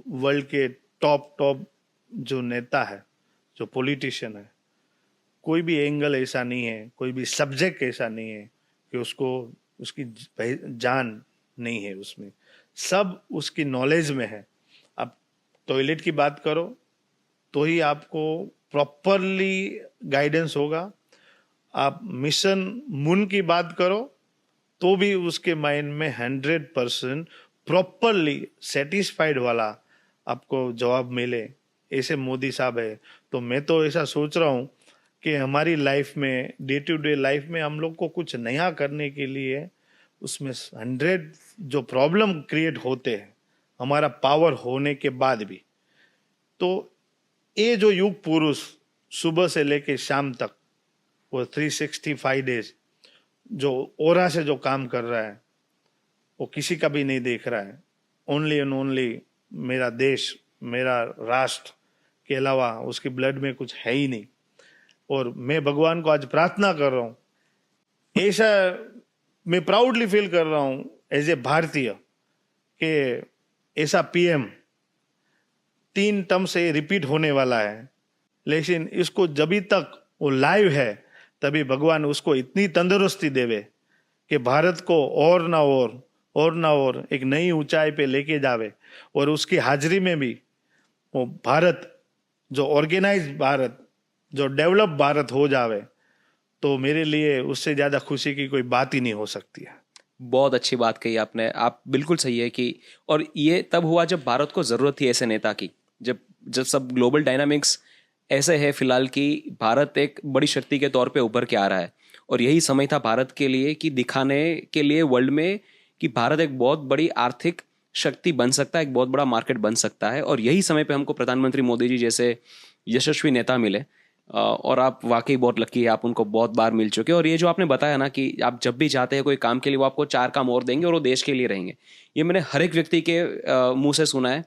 वर्ल्ड के टॉप जो नेता है, जो पॉलिटिशियन है, कोई भी एंगल ऐसा नहीं है, कोई भी सब्जेक्ट ऐसा नहीं है कि उसको उसकी जान नहीं है उसमें। सब उसकी नॉलेज में है। आप टॉयलेट की बात करो तो ही आपको प्रॉपरली गाइडेंस होगा। आप मिशन मून की बात करो तो भी उसके माइंड में 100% प्रॉपरली सेटिस्फाइड वाला आपको जवाब मिले। ऐसे मोदी साहब है। तो मैं तो ऐसा सोच रहा हूँ कि हमारी लाइफ में, डे टू डे लाइफ में, हम लोग को कुछ नया करने के लिए उसमें 100 जो प्रॉब्लम क्रिएट होते हैं हमारा पावर होने के बाद भी, तो ये जो युग पुरुष सुबह से लेके शाम तक वो 365 डेज जो ओरा से जो काम कर रहा है वो किसी का भी नहीं देख रहा है। ओनली एंड ओनली मेरा देश, मेरा राष्ट्र के अलावा उसके ब्लड में कुछ है ही नहीं। और मैं भगवान को आज प्रार्थना कर रहा हूँ, ऐसा मैं प्राउडली फील कर रहा हूँ एज ए भारतीय, कि ऐसा पीएम 3 टर्म से रिपीट होने वाला है। लेकिन इसको जब तक वो लाइव है तभी भगवान उसको इतनी तंदुरुस्ती देवे कि भारत को और ना और एक नई ऊंचाई पे लेके जावे, और उसकी हाजिरी में भी वो भारत जो ऑर्गेनाइज भारत, जो डेवलप भारत हो जावे, तो मेरे लिए उससे ज्यादा खुशी की कोई बात ही नहीं हो सकती है। बहुत अच्छी बात कही आपने, आप बिल्कुल सही है कि, और ये तब हुआ जब भारत को ज़रूरत थी ऐसे नेता की, जब जब सब ग्लोबल डायनामिक्स ऐसे है फिलहाल कि भारत एक बड़ी शक्ति के तौर पे उभर के आ रहा है, और यही समय था भारत के लिए कि दिखाने के लिए वर्ल्ड में कि भारत एक बहुत बड़ी आर्थिक शक्ति बन सकता है, एक बहुत बड़ा मार्केट बन सकता है। और यही समय पे हमको प्रधानमंत्री मोदी जी जैसे यशस्वी नेता मिले, और आप वाकई बहुत लकी है, आप उनको बहुत बार मिल चुके हैं। और ये जो आपने बताया ना कि आप जब भी जाते हैं कोई काम के लिए, वो आपको 4 काम और देंगे और वो देश के लिए रहेंगे, ये मैंने हर एक व्यक्ति के मुंह से सुना है।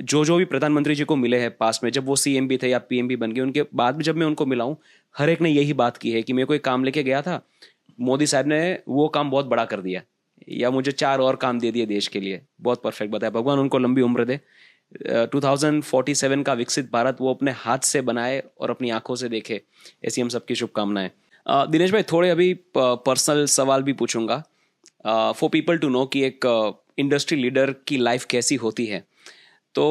जो भी प्रधानमंत्री जी को मिले हैं पास में, जब वो सीएम भी थे या पीएम भी बन गए, उनके बाद भी जब मैं उनको मिला हूँ, हर एक ने यही बात की है कि मेरे को एक काम लेके गया था, मोदी साहब ने वो काम बहुत बड़ा कर दिया, या मुझे 4 और काम दे दिए देश के लिए। बहुत परफेक्ट बताया, भगवान उनको लंबी उम्र दे। 2047 का विकसित भारत वो अपने हाथ से बनाए और अपनी आंखों से देखे, ऐसी हम सबकी शुभकामनाएं। दिनेश भाई, थोड़े अभी पर्सनल सवाल भी पूछूंगा फॉर पीपल टू नो कि एक इंडस्ट्री लीडर की लाइफ कैसी होती है। तो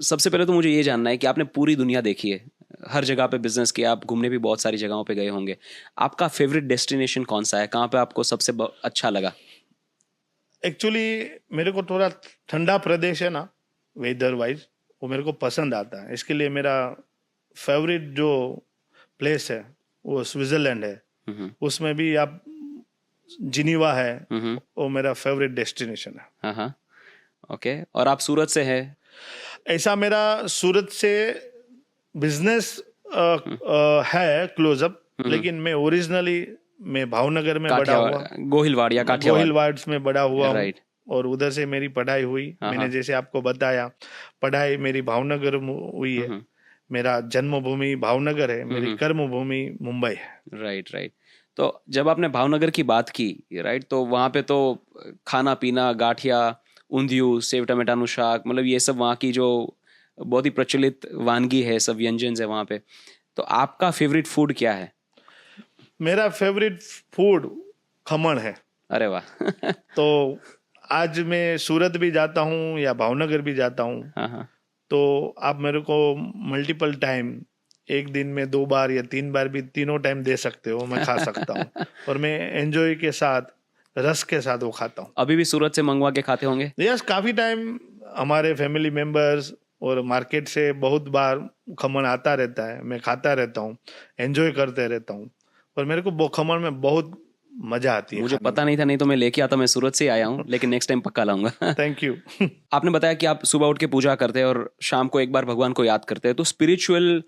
सबसे पहले तो मुझे ये जानना है कि आपने पूरी दुनिया देखी है, हर जगह पे बिजनेस किया, आप घूमने भी बहुत सारी जगहों पे गए होंगे, आपका फेवरेट डेस्टिनेशन कौन सा है, कहाँ पे आपको सबसे अच्छा लगा? एक्चुअली मेरे को थोड़ा ठंडा प्रदेश है ना, वेदर वाइज, वो मेरे को पसंद आता है। इसके लिए मेरा फेवरेट जो प्लेस है वो स्विट्जरलैंड है। उसमें भी आप जिनीवा है, वो मेरा फेवरेट डेस्टिनेशन है। हाँ हाँ, ओके। और आप सूरत से हैं? ऐसा मेरा सूरत से बिजनेस है क्लोजअप, लेकिन मैं ओरिजिनली मैं भावनगर में बड़ा हुआ, गोहिलवाड़ या काठियावाड़। गोहिलवाड़ में बड़ा हुआ हूँ, राइट। और उधर से मेरी पढ़ाई हुई। मैंने जैसे आपको बताया, पढ़ाई मेरी भावनगर में हुई है। मेरा जन्मभूमि भावनगर है, मेरी कर्मभूमि मुंबई है। Right right. तो जब आपने भावनगर की बात की, राइट, तो वहाँ पे तो खाना पीना, गाठिया, ऊंधियू, सेव टमेटानु शाक, मतलब ये सब वहाँ की जो बहुत ही प्रचलित वानगी है, सब व्यंजन है वहाँ पे। तो आपका फेवरेट फूड क्या है? मेरा फेवरेट फूड खमण है। अरे वाह! तो आज मैं सूरत भी जाता हूँ या भावनगर भी जाता हूँ, हाँ, तो आप मेरे को मल्टीपल टाइम, एक दिन में 2 बार या 3 बार भी, तीनों टाइम दे सकते हो, मैं खा सकता हूँ। और मैं एंजॉय के साथ, रस के साथ वो खाता हूँ। अभी भी सूरत से मंगवा के खाते होंगे? यस, काफी टाइम हमारे फैमिली मेंबर्स और मार्केट से बहुत बार खमण आता रहता है, मैं खाता रहता हूँ, एंजॉय करते रहता हूँ। और मेरे को खमण में बहुत मजा आती है। मुझे पता नहीं था, नहीं तो मैं लेके आता, मैं सूरत से ही आया हूँ, लेकिन नेक्स्ट टाइम पक्का लाऊंगा। Thank you. आपने बताया कि आप सुबह उठ के पूजा करते हैं और शाम को एक बार भगवान को याद करते हैं, तो स्पिरिचुअल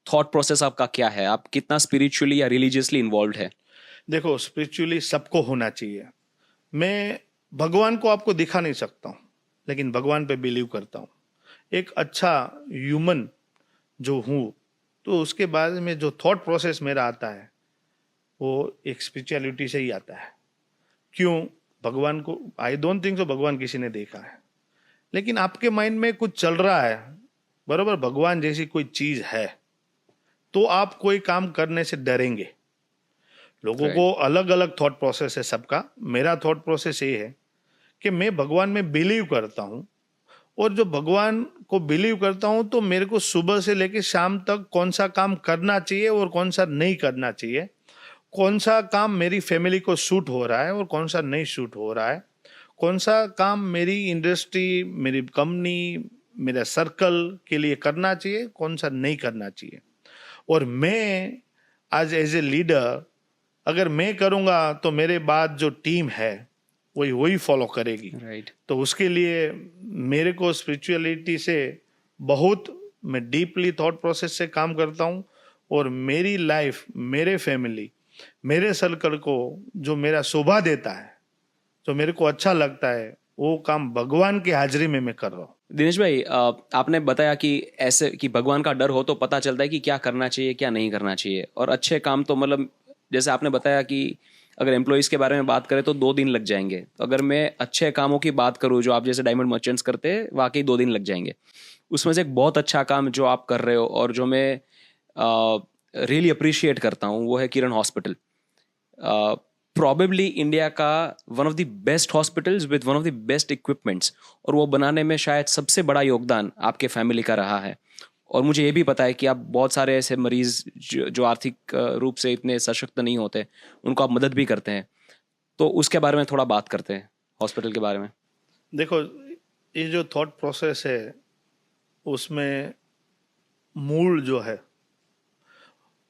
थॉट प्रोसेस आपका क्या है? आप कितना स्पिरिचुअली या रिलीजियसली इन्वॉल्व है? देखो, स्पिरिचुअली सबको होना चाहिए। मैं भगवान को आपको दिखा नहीं सकता हूँ, लेकिन भगवान पे बिलीव करता हूँ। एक अच्छा ह्यूमन जो हूँ, तो उसके बाद में जो थॉट प्रोसेस मेरा आता है वो एक स्पिरिचुअलिटी से ही आता है। क्यों? भगवान को आई डोंट थिंक सो भगवान किसी ने देखा है, लेकिन आपके माइंड में कुछ चल रहा है, बरोबर, भगवान जैसी कोई चीज है, तो आप कोई काम करने से डरेंगे। लोगों को अलग अलग थॉट प्रोसेस है सबका। मेरा थॉट प्रोसेस ये है कि मैं भगवान में बिलीव करता हूँ, और जो भगवान को बिलीव करता हूँ, तो मेरे को सुबह से लेकर शाम तक कौन सा काम करना चाहिए और कौन सा नहीं करना चाहिए, कौन सा काम मेरी फैमिली को सूट हो रहा है और कौन सा नहीं सूट हो रहा है, कौन सा काम मेरी इंडस्ट्री, मेरी कंपनी, मेरा सर्कल के लिए करना चाहिए, कौन सा नहीं करना चाहिए। और मैं आज एज ए लीडर, अगर मैं करूँगा तो मेरे बाद जो टीम है वही फॉलो करेगी। राइट। तो उसके लिए मेरे को स्पिरिचुअलिटी से बहुत, मैं डीपली थॉट प्रोसेस से काम करता हूँ, और मेरी लाइफ, मेरे फैमिली, मेरे सर्कल को जो मेरा शोभा देता है, जो मेरे को अच्छा लगता है, वो काम भगवान की हाजिरी में मैं कर रहा हूँ। दिनेश भाई, आपने बताया कि ऐसे कि भगवान का डर हो तो पता चलता है कि क्या करना चाहिए, क्या नहीं करना चाहिए। और अच्छे काम तो मतलब जैसे आपने बताया कि अगर एम्प्लॉइज़ के बारे में बात करें तो 2 दिन लग जाएंगे, तो अगर मैं अच्छे कामों की बात करूँ जो आप जैसे डायमंड मर्चेंट्स करते हैं, वाकई 2 दिन लग जाएंगे। उसमें से एक बहुत अच्छा काम जो आप कर रहे हो और जो मैं रियली अप्रिशिएट करता हूँ, वो है किरण हॉस्पिटल। प्रॉबेबली इंडिया का one of the best hospitals with one of the best equipments, और वो बनाने में शायद सबसे बड़ा योगदान आपके फैमिली का रहा है। और मुझे ये भी पता है कि आप बहुत सारे ऐसे मरीज जो आर्थिक रूप से इतने सशक्त नहीं होते, उनको आप मदद भी करते हैं। तो उसके बारे में थोड़ा बात करते हैं, हॉस्पिटल के बारे में। देखो, ये जो थॉट प्रोसेस है, उसमें मूल जो है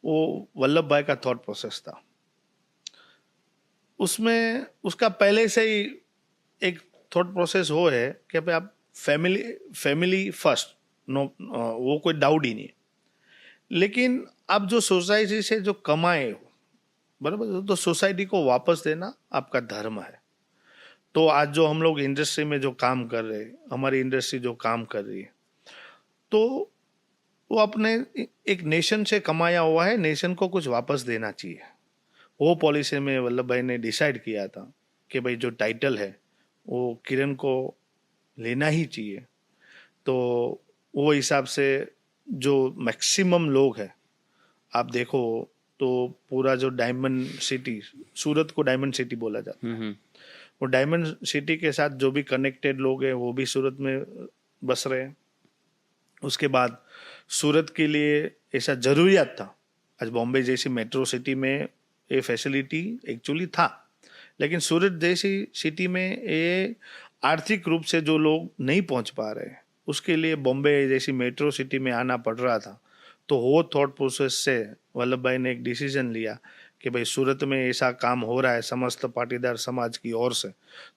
वो वल्लभ भाई का थॉट प्रोसेस था। उसमें उसका पहले से ही एक थॉट प्रोसेस वो है कि भाई आप फैमिली फर्स्ट, नो, वो कोई डाउट ही नहीं है। लेकिन आप जो सोसाइटी से जो कमाए हो, बराबर, तो सोसाइटी को वापस देना आपका धर्म है। तो आज जो हम लोग इंडस्ट्री में जो काम कर रहे हैं, हमारी इंडस्ट्री जो काम कर रही है, तो वो अपने एक नेशन से कमाया हुआ है, नेशन को कुछ वापस देना चाहिए। वो पॉलिसी में वल्लभ भाई ने डिसाइड किया था कि भाई जो टाइटल है वो किरण को लेना ही चाहिए। तो वो हिसाब से जो मैक्सिमम लोग हैं, आप देखो तो पूरा जो डायमंड सिटी, सूरत को डायमंड सिटी बोला जाता है, वो डायमंड सिटी के साथ जो भी कनेक्टेड लोग हैं वो भी सूरत में बस रहे हैं। उसके बाद सूरत के लिए ऐसा जरूरियात था। आज बॉम्बे जैसी मेट्रो सिटी में ये फैसिलिटी एक्चुअली था, लेकिन सूरत जैसी सिटी में ये आर्थिक रूप से जो लोग नहीं पहुंच पा रहे, उसके लिए बॉम्बे जैसी मेट्रो सिटी में आना पड़ रहा था। तो वो थॉट प्रोसेस से वल्लभ भाई ने एक डिसीजन लिया कि भाई सूरत में ऐसा काम हो रहा है समस्त पाटीदार समाज की ओर से,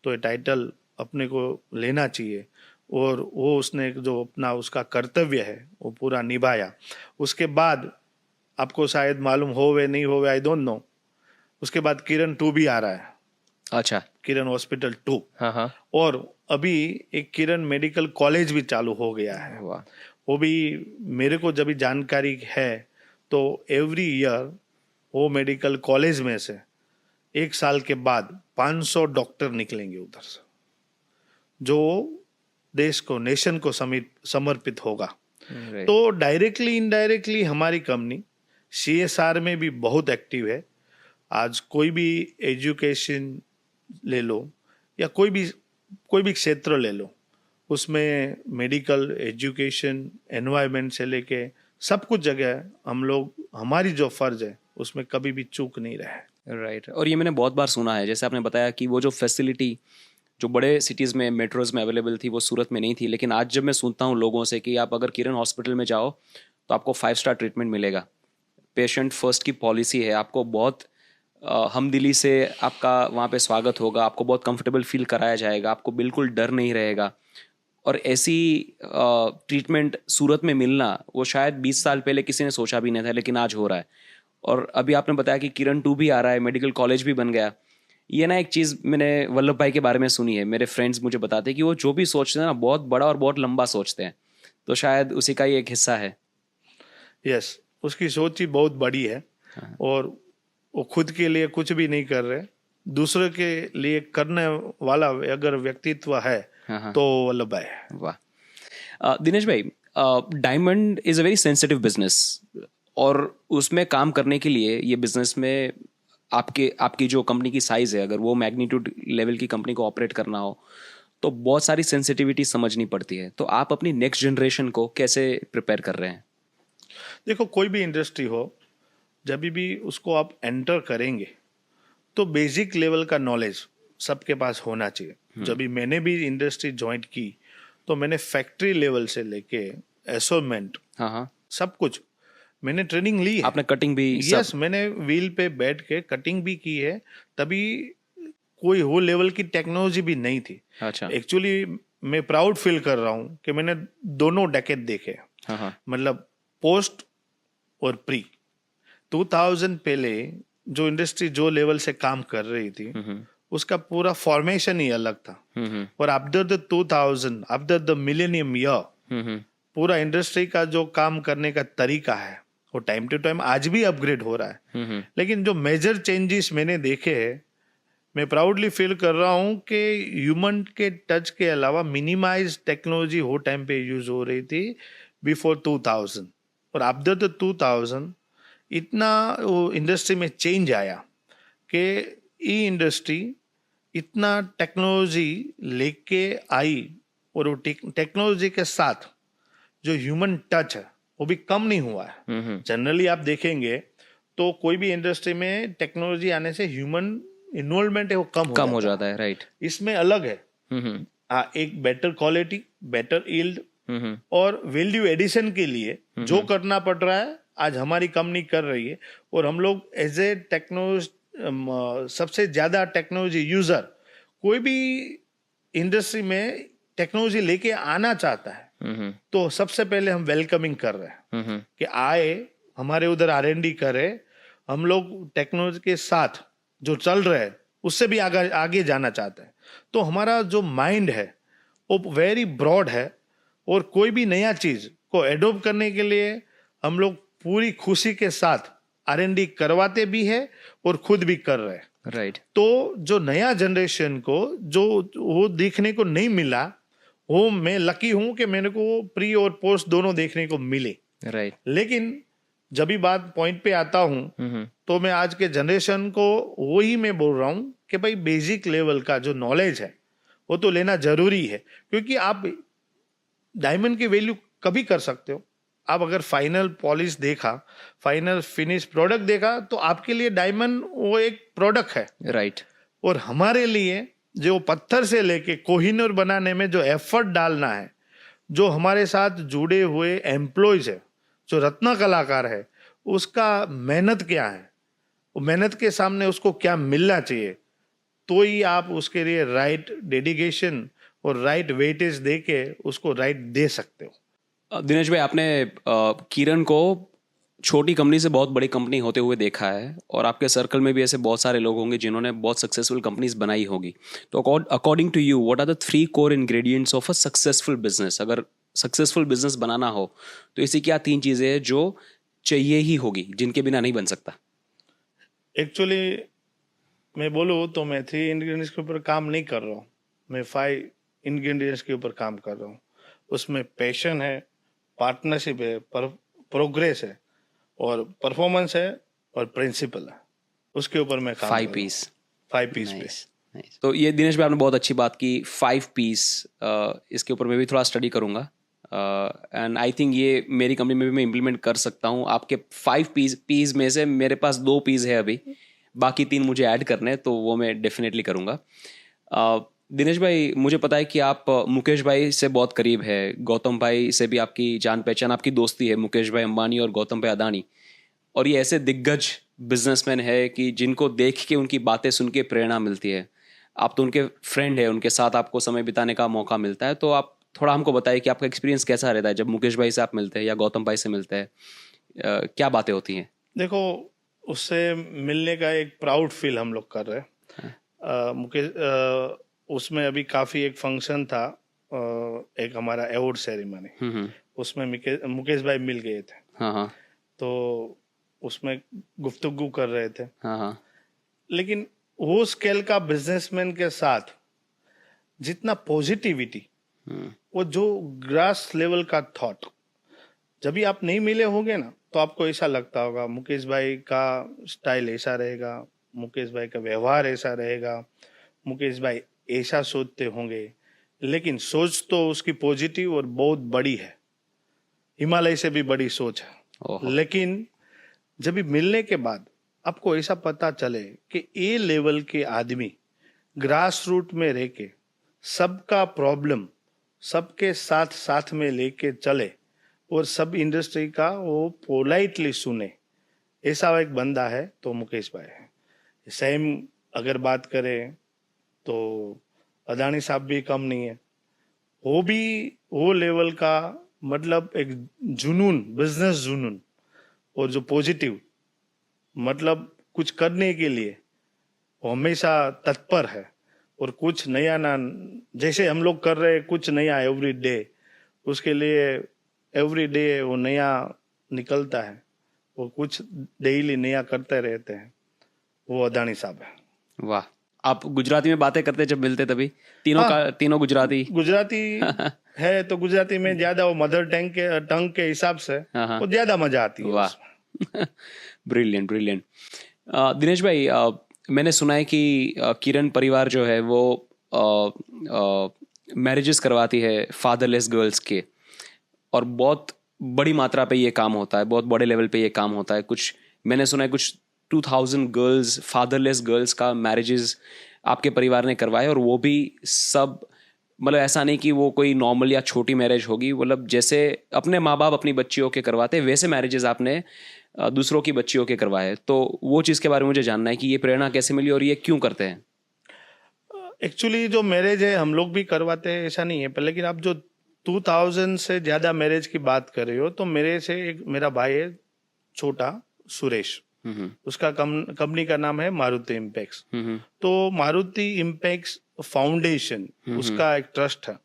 तो ये टाइटल अपने को लेना चाहिए। और वो उसने जो अपना उसका कर्तव्य है वो पूरा निभाया। उसके बाद आपको शायद मालूम हो वे नहीं हो वे, आई डोंट नो, उसके बाद किरण 2 भी आ रहा है। अच्छा, किरण हॉस्पिटल 2। हाँ हाँ, और अभी एक किरण मेडिकल कॉलेज भी चालू हो गया है। वाह, वो भी मेरे को जब भी जानकारी है तो एवरी ईयर वो मेडिकल कॉलेज में से 1 साल के बाद 500 डॉक्टर निकलेंगे उधर से, जो देश को, नेशन को समर्पित होगा। तो डायरेक्टली इनडायरेक्टली हमारी कंपनी CSR में भी बहुत एक्टिव है। आज कोई भी एजुकेशन ले लो या कोई भी क्षेत्र ले लो, उसमें मेडिकल, एजुकेशन, एनवायरनमेंट से लेके सब कुछ जगह हम लोग, हमारी जो फर्ज है उसमें कभी भी चूक नहीं रहे। राइट। और ये मैंने बहुत बार सुना है, जैसे आपने बताया कि वो जो फैसिलिटी जो बड़े सिटीज़ में, मेट्रोज में अवेलेबल थी, वो सूरत में नहीं थी। लेकिन आज जब मैं सुनता हूँ लोगों से कि आप अगर किरण हॉस्पिटल में जाओ तो आपको 5 स्टार ट्रीटमेंट मिलेगा, पेशेंट फर्स्ट की पॉलिसी है, आपको बहुत हमदिली से आपका वहाँ पे स्वागत होगा, आपको बहुत कंफर्टेबल फील कराया जाएगा, आपको बिल्कुल डर नहीं रहेगा। और ऐसी ट्रीटमेंट सूरत में मिलना, वो शायद 20 साल पहले किसी ने सोचा भी नहीं था, लेकिन आज हो रहा है। और अभी आपने बताया कि किरण 2 भी आ रहा है, मेडिकल कॉलेज भी बन गया। ये ना एक चीज़ मैंने वल्लभ भाई के बारे में सुनी है, मेरे फ्रेंड्स मुझे बताते हैं कि वो जो भी सोचते हैं ना, बहुत बड़ा और बहुत लंबा सोचते हैं। तो शायद उसी का ही एक हिस्सा है। यस, उसकी सोच ही बहुत बड़ी है। और वो खुद के लिए कुछ भी नहीं कर रहे, दूसरे के लिए करने वाला अगर व्यक्तित्व है तो वल्लभ भाई है। वाह। दिनेश भाई, diamond is a very sensitive business, और उसमें काम करने के लिए, ये बिजनेस में आपकी जो कंपनी की साइज़ है, अगर वो मैग्नीट्यूड लेवल की कंपनी को ऑपरेट करना हो तो बहुत सारी सेंसिटिविटी समझनी पड़ती है। तो आप अपनी नेक्स्ट जनरेशन को कैसे प्रिपेयर कर रहे हैं? देखो, कोई भी इंडस्ट्री हो, जब भी उसको आप एंटर करेंगे तो बेसिक लेवल का नॉलेज सबके पास होना चाहिए। जब भी मैंने भी इंडस्ट्री ज्वाइन की तो मैंने फैक्ट्री लेवल से लेके एसोमेंट, हाँ, सब कुछ मैंने ट्रेनिंग ली है। आपने कटिंग भी? यस, मैंने व्हील पे बैठ के कटिंग भी की है। तभी कोई वो लेवल की टेक्नोलॉजी भी नहीं थी। अच्छा, एक्चुअली मैं प्राउड फील कर रहा हूँ कि मैंने दोनों डेकेड देखे। हाँ, मतलब पोस्ट और प्री 2000 पहले जो इंडस्ट्री जो लेवल से काम कर रही थी, उसका पूरा फॉर्मेशन ही अलग था। और after the 2000, after the millennium year, पूरा इंडस्ट्री का जो काम करने का तरीका है वो टाइम टू टाइम आज भी अपग्रेड हो रहा है। लेकिन जो मेजर चेंजेस मैंने देखे हैं, मैं प्राउडली फील कर रहा हूँ कि ह्यूमन के टच के अलावा मिनिमाइज टेक्नोलॉजी वो टाइम पे यूज हो रही थी बिफोर 2000। और आफ्टर द 2000 इतना वो इंडस्ट्री में चेंज आया कि ये इंडस्ट्री इतना टेक्नोलॉजी लेके आई, और वो टेक्नोलॉजी के साथ जो ह्यूमन टच है वो भी कम नहीं हुआ है। जनरली आप देखेंगे तो कोई भी इंडस्ट्री में टेक्नोलॉजी आने से ह्यूमन इन्वॉल्वमेंट है वो कम हो जाता है। राइट। इसमें अलग है। एक बेटर क्वालिटी, बेटर यील्ड, और वैल्यू एडिशन के लिए जो करना पड़ रहा है आज हमारी कंपनी कर रही है। और हम लोग एज ए टेक्नोलॉजी सबसे ज्यादा टेक्नोलॉजी यूजर, कोई भी इंडस्ट्री में टेक्नोलॉजी लेके आना चाहता है तो सबसे पहले हम वेलकमिंग कर रहे हैं कि आए हमारे उधर R&D करे, हम लोग टेक्नोलॉजी के साथ जो चल रहे हैं उससे भी आगे जाना चाहते हैं। तो हमारा जो माइंड है वो वेरी ब्रॉड है और कोई भी नया चीज को एडोप्ट करने के लिए हम लोग पूरी खुशी के साथ R&D करवाते भी है और खुद भी कर रहे हैं। राइट। तो जो नया जनरेशन को जो वो देखने को नहीं मिला, वो मैं लकी हूं कि मेरे को प्री और पोस्ट दोनों देखने को मिले। राइट। लेकिन जब भी बात पॉइंट पे आता हूं तो मैं आज के जनरेशन को वही मैं बोल रहा हूं कि भाई बेसिक लेवल का जो नॉलेज है वो तो लेना जरूरी है, क्योंकि आप डायमंड की वैल्यू कभी कर सकते हो। आप अगर फाइनल पॉलिश देखा, फाइनल फिनिश प्रोडक्ट देखा तो आपके लिए डायमंड वो एक प्रोडक्ट है। राइट। और हमारे लिए जो पत्थर से लेके कोहिनूर बनाने में जो एफर्ट डालना है, जो हमारे साथ जुड़े हुए एम्प्लॉयज है, जो रत्न कलाकार है, उसका मेहनत क्या है, वो मेहनत के सामने उसको क्या मिलना चाहिए, तो ही आप उसके लिए राइट डेडिकेशन और राइट वेटेज दे के उसको राइट दे सकते हो। दिनेश भाई, आपने किरण को छोटी कंपनी से बहुत बड़ी कंपनी होते हुए देखा है और आपके सर्कल में भी ऐसे बहुत सारे लोग होंगे जिन्होंने बहुत सक्सेसफुल कंपनीज बनाई होगी। तो according to you, what are the 3 core ingredients of a successful business? अगर सक्सेसफुल बिजनेस बनाना हो तो ऐसी क्या 3 चीजें हैं जो चाहिए ही होगी, जिनके बिना नहीं बन सकता? एक्चुअली मैं बोलूँ तो मैं 3 इंग्रेडिएंट्स के ऊपर काम नहीं कर रहा हूँ, मैं 5 इंग्रेडिएंट्स के ऊपर काम कर रहा हूँ। उसमें पैशन है, पार्टनरशिप है, प्रोग्रेस है और परफॉर्मेंस है और प्रिंसिपल है। उसके ऊपर मैं काम 5 पीस। 5 पीस पे। तो ये दिनेश भाई आपने बहुत अच्छी बात की, 5 पीस। इसके ऊपर मैं भी थोड़ा स्टडी करूंगा एंड आई थिंक ये मेरी कंपनी में भी मैं इम्प्लीमेंट कर सकता हूँ। आपके 5 पीस में से मेरे पास 2 पीस है अभी, बाकी 3 मुझे ऐड करने हैं, तो वो मैं डेफिनेटली करूँगा। दिनेश भाई, मुझे पता है कि आप मुकेश भाई से बहुत करीब है, गौतम भाई से भी आपकी जान पहचान, आपकी दोस्ती है, मुकेश भाई अंबानी और गौतम भाई अदानी। और ये ऐसे दिग्गज बिजनेसमैन है कि जिनको देख के उनकी बातें सुन के प्रेरणा मिलती है। आप तो उनके फ्रेंड है, उनके साथ आपको समय बिताने का मौका मिलता है। तो आप थोड़ा हमको बताइए कि आपका एक्सपीरियंस कैसा रहता है जब मुकेश भाई से आप मिलते हैं या गौतम भाई से मिलते हैं, क्या बातें होती हैं? देखो, उससे मिलने का एक प्राउड फील हम लोग कर रहे हैं। मुकेश उसमें अभी काफी एक फंक्शन था, एक हमारा अवार्ड सेरेमनी, उसमें मुकेश भाई मिल गए थे। हाँ। तो उसमें गुफ्तगू कर रहे थे। हाँ। लेकिन वो स्केल का बिजनेसमैन के साथ जितना पॉजिटिविटी, वो जो ग्रास लेवल का थॉट, जब भी आप नहीं मिले होंगे ना तो आपको ऐसा लगता होगा मुकेश भाई का स्टाइल ऐसा रहेगा, मुकेश भाई का व्यवहार ऐसा रहेगा, मुकेश भाई ऐसा सोचते होंगे। लेकिन सोच तो उसकी पॉजिटिव और बहुत बड़ी है, हिमालय से भी बड़ी सोच है। लेकिन जब भी मिलने के बाद आपको ऐसा पता चले कि ए लेवल के आदमी ग्रास रूट में रह के सबका प्रॉब्लम सबके साथ साथ में लेके चले और सब इंडस्ट्री का वो पोलाइटली सुने, ऐसा एक बंदा है तो मुकेश भाई है। सेम अगर बात करें तो अदानी साहब भी कम नहीं है, वो भी वो लेवल का, मतलब एक जुनून, बिजनेस जुनून और जो पॉजिटिव, मतलब कुछ करने के लिए वो हमेशा तत्पर है और कुछ नया ना, जैसे हम लोग कर रहे हैं कुछ नया एवरी डे, उसके लिए एवरी डे वो नया निकलता है, वो कुछ डेली नया करते रहते हैं, वो अदानी साहब है। वाह, आप गुजराती में बातें करते जब मिलते तभी? तीनों गुजराती है तो गुजराती में ज्यादा वो मदर टंग के हिसाब से वो ज्यादा मजा आती है। वाह, ब्रिलियंट। दिनेश भाई, मैंने सुना है कि किरण परिवार जो है वो मैरिजेस करवाती है फादरलेस गर्ल्स के, और बहुत बड़ी मात्रा पे ये काम होता है, बहुत बड़े लेवल पे ये काम होता है। कुछ मैंने सुना है कुछ 2000 गर्ल्स, फादरलेस गर्ल्स का मैरिजेस आपके परिवार ने करवाए, और वो भी सब मतलब ऐसा नहीं कि वो कोई नॉर्मल या छोटी मैरिज होगी, मतलब जैसे अपने माँ बाप अपनी बच्चियों के करवाते वैसे मैरिजेस आपने दूसरों की बच्चियों के करवाए। तो वो चीज़ के बारे में मुझे जानना है कि ये प्रेरणा कैसे मिली और ये क्यों करते हैं। एक्चुअली जो मैरिज है हम लोग भी करवाते हैं, ऐसा नहीं है, पर लेकिन आप जो 2000 से ज्यादा मैरिज की बात कर रहे हो, तो मेरे से एक मेरा भाई है छोटा, सुरेश। उसका कंपनी का नाम है मारुति इम्पैक्स। तो मारुति इम्पैक्स फाउंडेशन उसका एक ट्रस्ट है।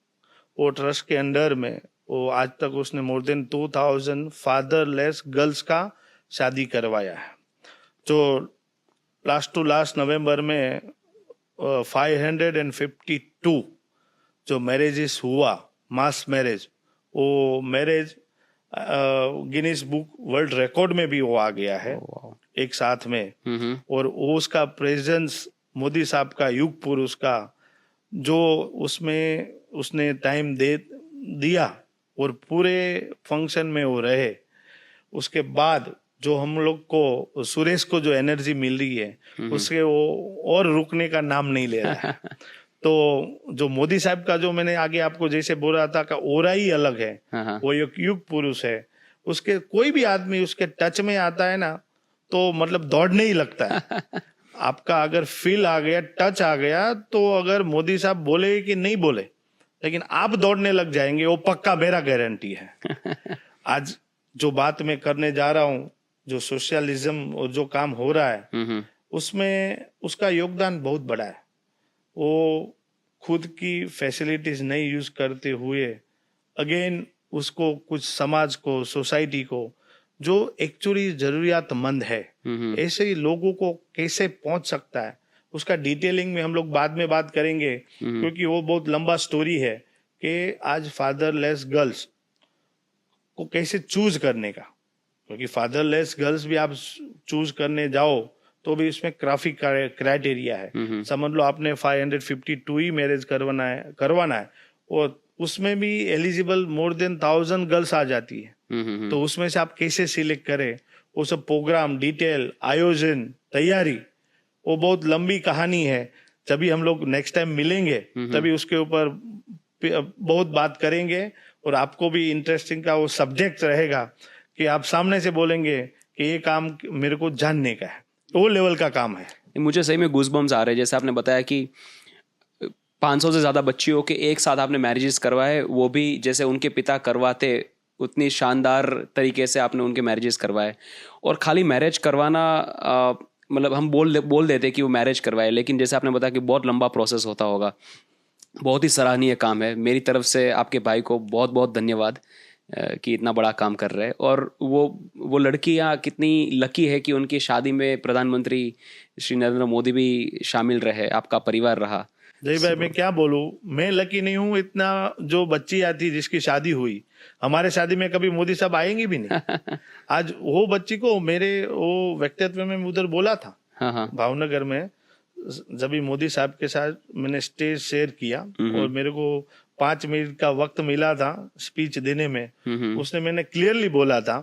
वो ट्रस्ट के अंडर में वो आज तक उसने मोर देन 2000 फादरलेस गर्ल्स का शादी करवाया है। जो लास्ट टू लास्ट नवंबर में 552 जो मैरिजेस हुआ, मास मैरिज, वो marriage Guinness book world record में भी वो आ गया है एक साथ में। और वो उसका प्रेजेंस, मोदी साहब का युग पुरुष का जो उसमें उसने टाइम दे दिया और पूरे फंक्शन में वो रहे, उसके बाद जो हम लोग को सुरेश को जो एनर्जी मिल रही है उसके वो और रुकने का नाम नहीं ले रहा है। तो जो मोदी साहब का जो मैंने आगे आपको जैसे बोल रहा था का ओरा ही अलग है, वो एक युग पुरुष है। उसके कोई भी आदमी उसके टच में आता है ना तो मतलब दौड़ने ही लगता है। आपका अगर फील आ गया, टच आ गया, तो अगर मोदी साहब बोले कि नहीं बोले, लेकिन आप दौड़ने लग जाएंगे, वो पक्का मेरा गारंटी है। आज जो बात मैं करने जा रहा हूँ, जो सोशलिज्म और जो काम हो रहा है उसमें उसका योगदान बहुत बड़ा है। वो खुद की फैसिलिटीज नहीं यूज करते हुए अगेन उसको कुछ समाज को, सोसाइटी को जो एक्चुअली जरूरियातमंद है ऐसे ही लोगों को कैसे पहुंच सकता है, उसका डिटेलिंग में हम लोग बाद में बात करेंगे, क्योंकि वो बहुत लंबा स्टोरी है कि आज फादरलेस गर्ल्स को कैसे चूज करने का। क्योंकि फादरलेस गर्ल्स भी आप चूज करने जाओ तो भी इसमें काफी क्राइटेरिया है। समझ लो आपने 552 ही मैरिज करवाना है और उसमें भी एलिजिबल मोर देन 1000 गर्ल्स आ जाती है। तो उसमें से आप कैसे सिलेक्ट करें, वो सब प्रोग्राम, डिटेल, आयोजन, तैयारी, वो बहुत लंबी कहानी है। जब हम लोग नेक्स्ट टाइम मिलेंगे तभी उसके ऊपर बहुत बात करेंगे और आपको भी इंटरेस्टिंग का वो सब्जेक्ट रहेगा कि आप सामने से बोलेंगे कि ये काम मेरे को जानने का है। वो लेवल का काम है। मुझे सही में गूज़बम्स आ रहे हैं। जैसे आपने बताया कि 500 से ज़्यादा बच्चियों के एक साथ आपने मैरिजेस करवाए, वो भी जैसे उनके पिता करवाते उतनी शानदार तरीके से आपने उनके मैरिजेस करवाए। और खाली मैरिज करवाना मतलब हम बोल देते कि वो मैरिज करवाए, लेकिन जैसे आपने बताया कि बहुत लंबा प्रोसेस होता होगा। बहुत ही सराहनीय काम है। मेरी तरफ से आपके भाई को बहुत बहुत धन्यवाद कि इतना बड़ा काम कर रहे हैं। और वो लड़कियां कितनी लकी है कि उनकी शादी में प्रधानमंत्री श्री नरेंद्र मोदी भी शामिल रहे, आपका परिवार रहा। जय भाई, मैं क्या बोलूं, मैं लकी नहीं हूं। इतना जो बच्ची आती जिसकी शादी हुई, हमारे शादी में कभी मोदी साहब आएंगे भी नहीं। आज वो बच्ची को मेरे वो व्यक्तित्व में उधर बोला था भावनगर में, जब भी मोदी साहब के साथ मैंने स्टेज शेयर किया और मेरे को 5 मिनट का वक्त मिला था स्पीच देने में, उसने मैंने क्लियरली बोला था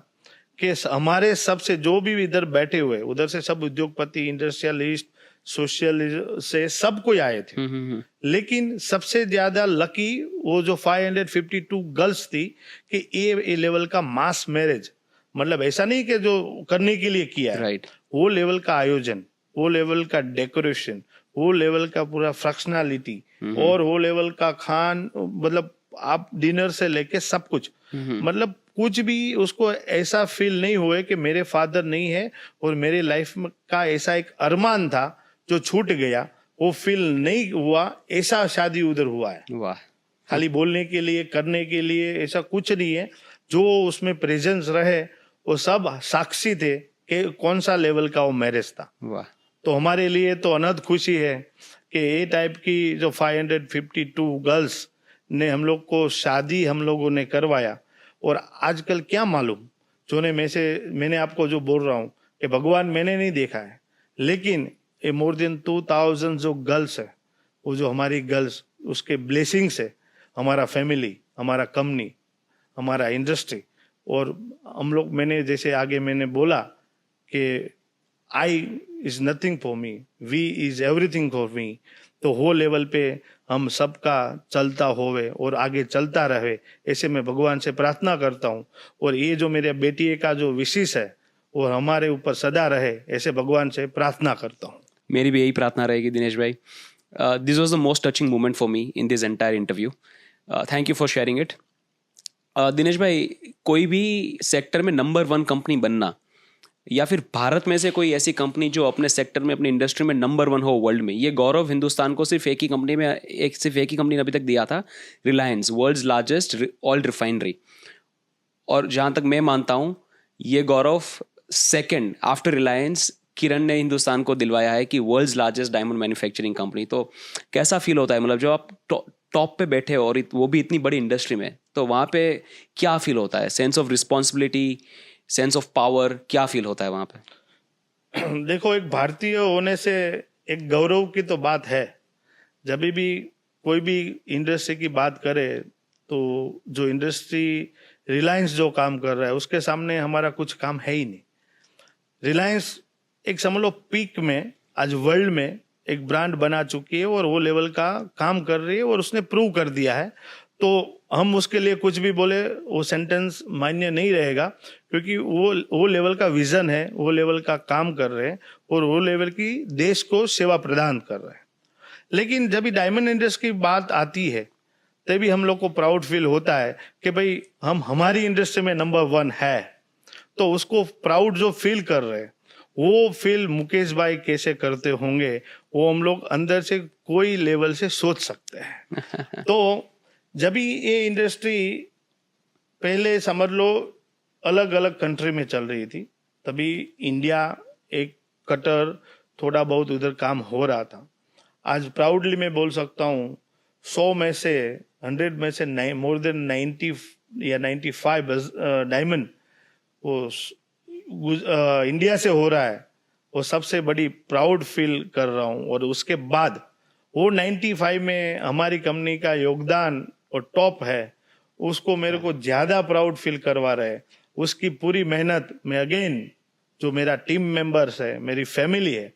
कि हमारे सबसे जो भी इधर बैठे हुए, उधर से सब उद्योगपति, इंडस्ट्रियलिस्ट, सोशल से सब कोई आए थे, लेकिन सबसे ज्यादा लकी वो जो 552 गर्ल्स थी कि ये लेवल का मास मैरिज, मतलब ऐसा नहीं कि जो करने के लिए किया है, वो लेवल का आयोजन, वो लेवल का डेकोरेशन, वो लेवल का पूरा फ्रैक्शनलिटी और वो लेवल का खान, मतलब आप डिनर से लेके सब कुछ, मतलब कुछ भी उसको ऐसा फील नहीं हुए कि मेरे फादर नहीं है और मेरे लाइफ में का ऐसा एक अरमान था जो छूट गया, वो फील नहीं हुआ। ऐसा शादी उधर हुआ है। वाह। खाली बोलने के लिए, करने के लिए ऐसा कुछ नहीं है। जो उसमें प्रेजेंस रहे वो सब साक्षी थे कि कौन सा लेवल का वो मैरिज था। वाह। तो हमारे लिए तो अनहद खुशी है कि ये टाइप की जो 552 गर्ल्स ने हम लोग को शादी हम लोगों ने करवाया। और आजकल क्या मालूम, जो ने मैंने आपको जो बोल रहा हूँ कि भगवान मैंने नहीं देखा है, लेकिन ये मोर देन 2000 जो गर्ल्स है, वो जो हमारी गर्ल्स, उसके ब्लेसिंग्स है, हमारा फैमिली, हमारा कंपनी, हमारा इंडस्ट्री। और हम लोग, मैंने जैसे आगे मैंने बोला कि I is nothing for me, we is everything for me. तो वो लेवल पे हम सबका चलता होवे और आगे चलता रहे, ऐसे मैं भगवान से प्रार्थना करता हूँ। और ये जो मेरे बेटी का जो विशेष है वो हमारे ऊपर सदा रहे, ऐसे भगवान से प्रार्थना करता हूँ। मेरी भी यही प्रार्थना रहेगी दिनेश भाई. This was the most touching moment for me in this entire interview. Thank you for sharing it. Dinesh भाई, कोई भी सेक्टर में नंबर 1 कंपनी बनना या फिर भारत में से कोई ऐसी कंपनी जो अपने सेक्टर में, अपनी इंडस्ट्री में नंबर 1 हो वर्ल्ड में, ये गौरव हिंदुस्तान को सिर्फ एक ही कंपनी ने अभी तक दिया था, Reliance, world's largest oil refinery. और जहाँ तक मैं मानता हूँ ये गौरव सेकंड आफ्टर रिलायंस किरण ने हिंदुस्तान को दिलवाया है कि world's largest diamond manufacturing company. तो कैसा फील होता है, मतलब जब आप टॉप पे बैठे हो और वो भी इतनी बड़ी इंडस्ट्री में, तो वहाँ पे क्या फील होता है? Sense of responsibility, sense of power, क्या फील होता है वहाँ पे? देखो, एक भारतीय होने से एक गौरव की तो बात है. जब भी कोई भी इंडस्ट्री की बात करे तो जो इंडस्ट्री रिलायंस जो काम कर रहा है उसके सामने हमारा कुछ काम है ही नहीं. रिलायंस एक समझ लो पीक में आज वर्ल्ड में एक ब्रांड बना चुकी है और वो लेवल का काम कर रही है और उसने प्रूव कर दिया है. तो हम उसके लिए कुछ भी बोले वो सेंटेंस मान्य नहीं रहेगा, क्योंकि वो लेवल का विजन है, वो लेवल का काम कर रहे हैं और वो लेवल की देश को सेवा प्रदान कर रहे हैं. लेकिन जब भी डायमंड इंडस्ट्री की बात आती है तभी हम लोग को प्राउड फील होता है कि भाई हम हमारी इंडस्ट्री में नंबर 1 है. तो उसको प्राउड जो फील कर रहे हैं वो फील मुकेश भाई कैसे करते होंगे वो हम लोग अंदर से कोई लेवल से सोच सकते हैं. तो जब भी ये इंडस्ट्री पहले समझ लो अलग अलग कंट्री में चल रही थी, तभी इंडिया एक कटर थोड़ा बहुत उधर काम हो रहा था. आज प्राउडली मैं बोल सकता हूँ 100 में से 100 में से मोर देन 90 या 95 डायमंड वो इंडिया से हो रहा है. वो सबसे बड़ी प्राउड फील कर रहा हूँ. और उसके बाद वो 95 में हमारी कंपनी का योगदान और टॉप है, उसको मेरे को ज्यादा प्राउड फील करवा रहे. उसकी पूरी मेहनत मैं अगेन जो मेरा टीम मेंबर्स है, मेरी फैमिली है,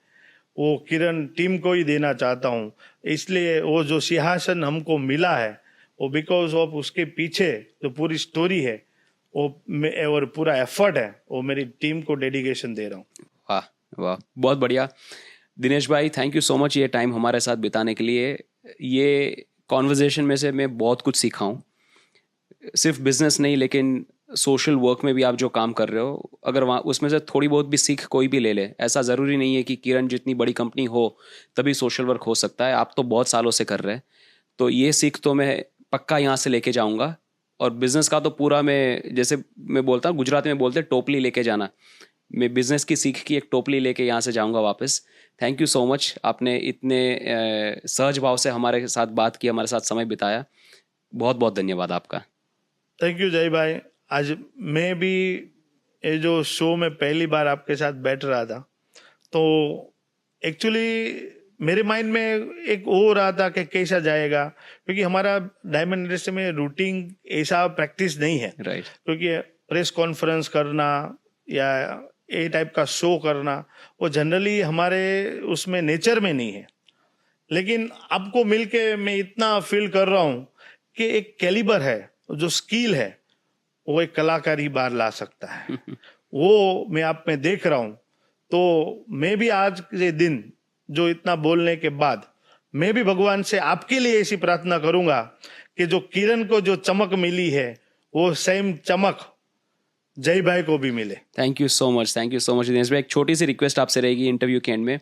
वो किरण टीम को ही देना चाहता हूँ. इसलिए वो जो सिंहासन हमको मिला है वो बिकॉज ऑफ उसके पीछे जो पूरी स्टोरी है वो और पूरा एफर्ट है वो मेरी टीम को डेडिकेशन दे रहा हूँ. वाह वाह, बहुत बढ़िया. दिनेश भाई, थैंक यू सो मच ये टाइम हमारे साथ बिताने के लिए. ये कॉन्वर्जेशन में से मैं बहुत कुछ सीखा हूँ, सिर्फ बिजनेस नहीं लेकिन सोशल वर्क में भी आप जो काम कर रहे हो, अगर वहाँ उसमें से थोड़ी बहुत भी सीख कोई भी ले ले. ऐसा ज़रूरी नहीं है कि किरण जितनी बड़ी कंपनी हो तभी सोशल वर्क हो सकता है. आप तो बहुत सालों से कर रहे हैं, तो ये सीख तो मैं पक्का यहाँ से लेके जाऊँगा. और बिजनेस का तो पूरा मैं, जैसे मैं बोलता हूँ, गुजराती में बोलते हैं टोपली लेके जाना, मैं बिजनेस की सीख की एक टोपली लेके यहाँ से जाऊँगा वापस. थैंक यू सो मच, आपने इतने सहज भाव से हमारे साथ बात की, हमारे साथ समय बिताया. बहुत बहुत धन्यवाद आपका. थैंक यू जय भाई. आज मैं भी ये जो शो में पहली बार आपके साथ बैठ रहा था तो एक्चुअली मेरे माइंड में एक हो रहा था कि कैसा जाएगा, क्योंकि हमारा डायमंड इंडस्ट्री में रूटीन ऐसा प्रैक्टिस नहीं है. राइट. क्योंकि प्रेस कॉन्फ्रेंस करना या ए टाइप का शो करना वो जनरली हमारे उसमें नेचर में नहीं है. लेकिन आपको मिलके मैं इतना फील कर रहा हूँ कि एक कैलिबर है, जो स्किल है वो एक कलाकार ही बाहर ला सकता है. वो मैं आप में देख रहा हूँ. तो मैं भी आज के दिन जो इतना बोलने के बाद मैं भी भगवान से आपके लिए ऐसी प्रार्थना करूंगा कि जो किरण को जो चमक मिली है वो सेम चमक जय भाई को भी मिले. Thank you so much Dinesh भाई. एक छोटी सी रिक्वेस्ट आपसे रहेगी इंटरव्यू के एंड में,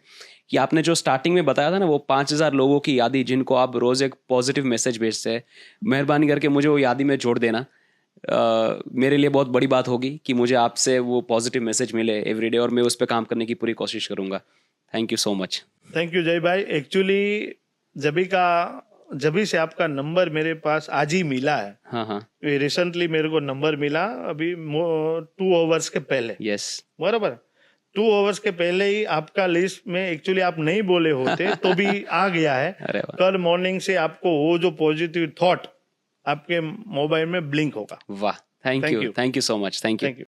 कि आपने जो स्टार्टिंग में बताया था ना वो 5000 लोगों की यादी जिनको आप रोज एक पॉजिटिव मैसेज भेजते हैं, मेहरबानी करके मुझे वो यादी में जोड़ देना. मेरे लिए बहुत बड़ी बात होगी कि मुझे आपसे वो पॉजिटिव मैसेज मिले एवरीडे, और मैं उस पर काम करने की पूरी कोशिश करूंगा. Thank you so much. Thank you Jay भाई. एक्चुअली जभी से आपका नंबर मेरे पास आज ही मिला है. हाँ. रिसेंटली मेरे को नंबर मिला अभी 2 आवर्स के पहले. यस. बराबर 2 आवर्स के पहले ही आपका लिस्ट में एक्चुअली आप नहीं बोले होते तो भी आ गया है. कल मॉर्निंग से आपको वो जो पॉजिटिव थॉट आपके मोबाइल में ब्लिंक होगा. वाह, thank you so much. Thank you.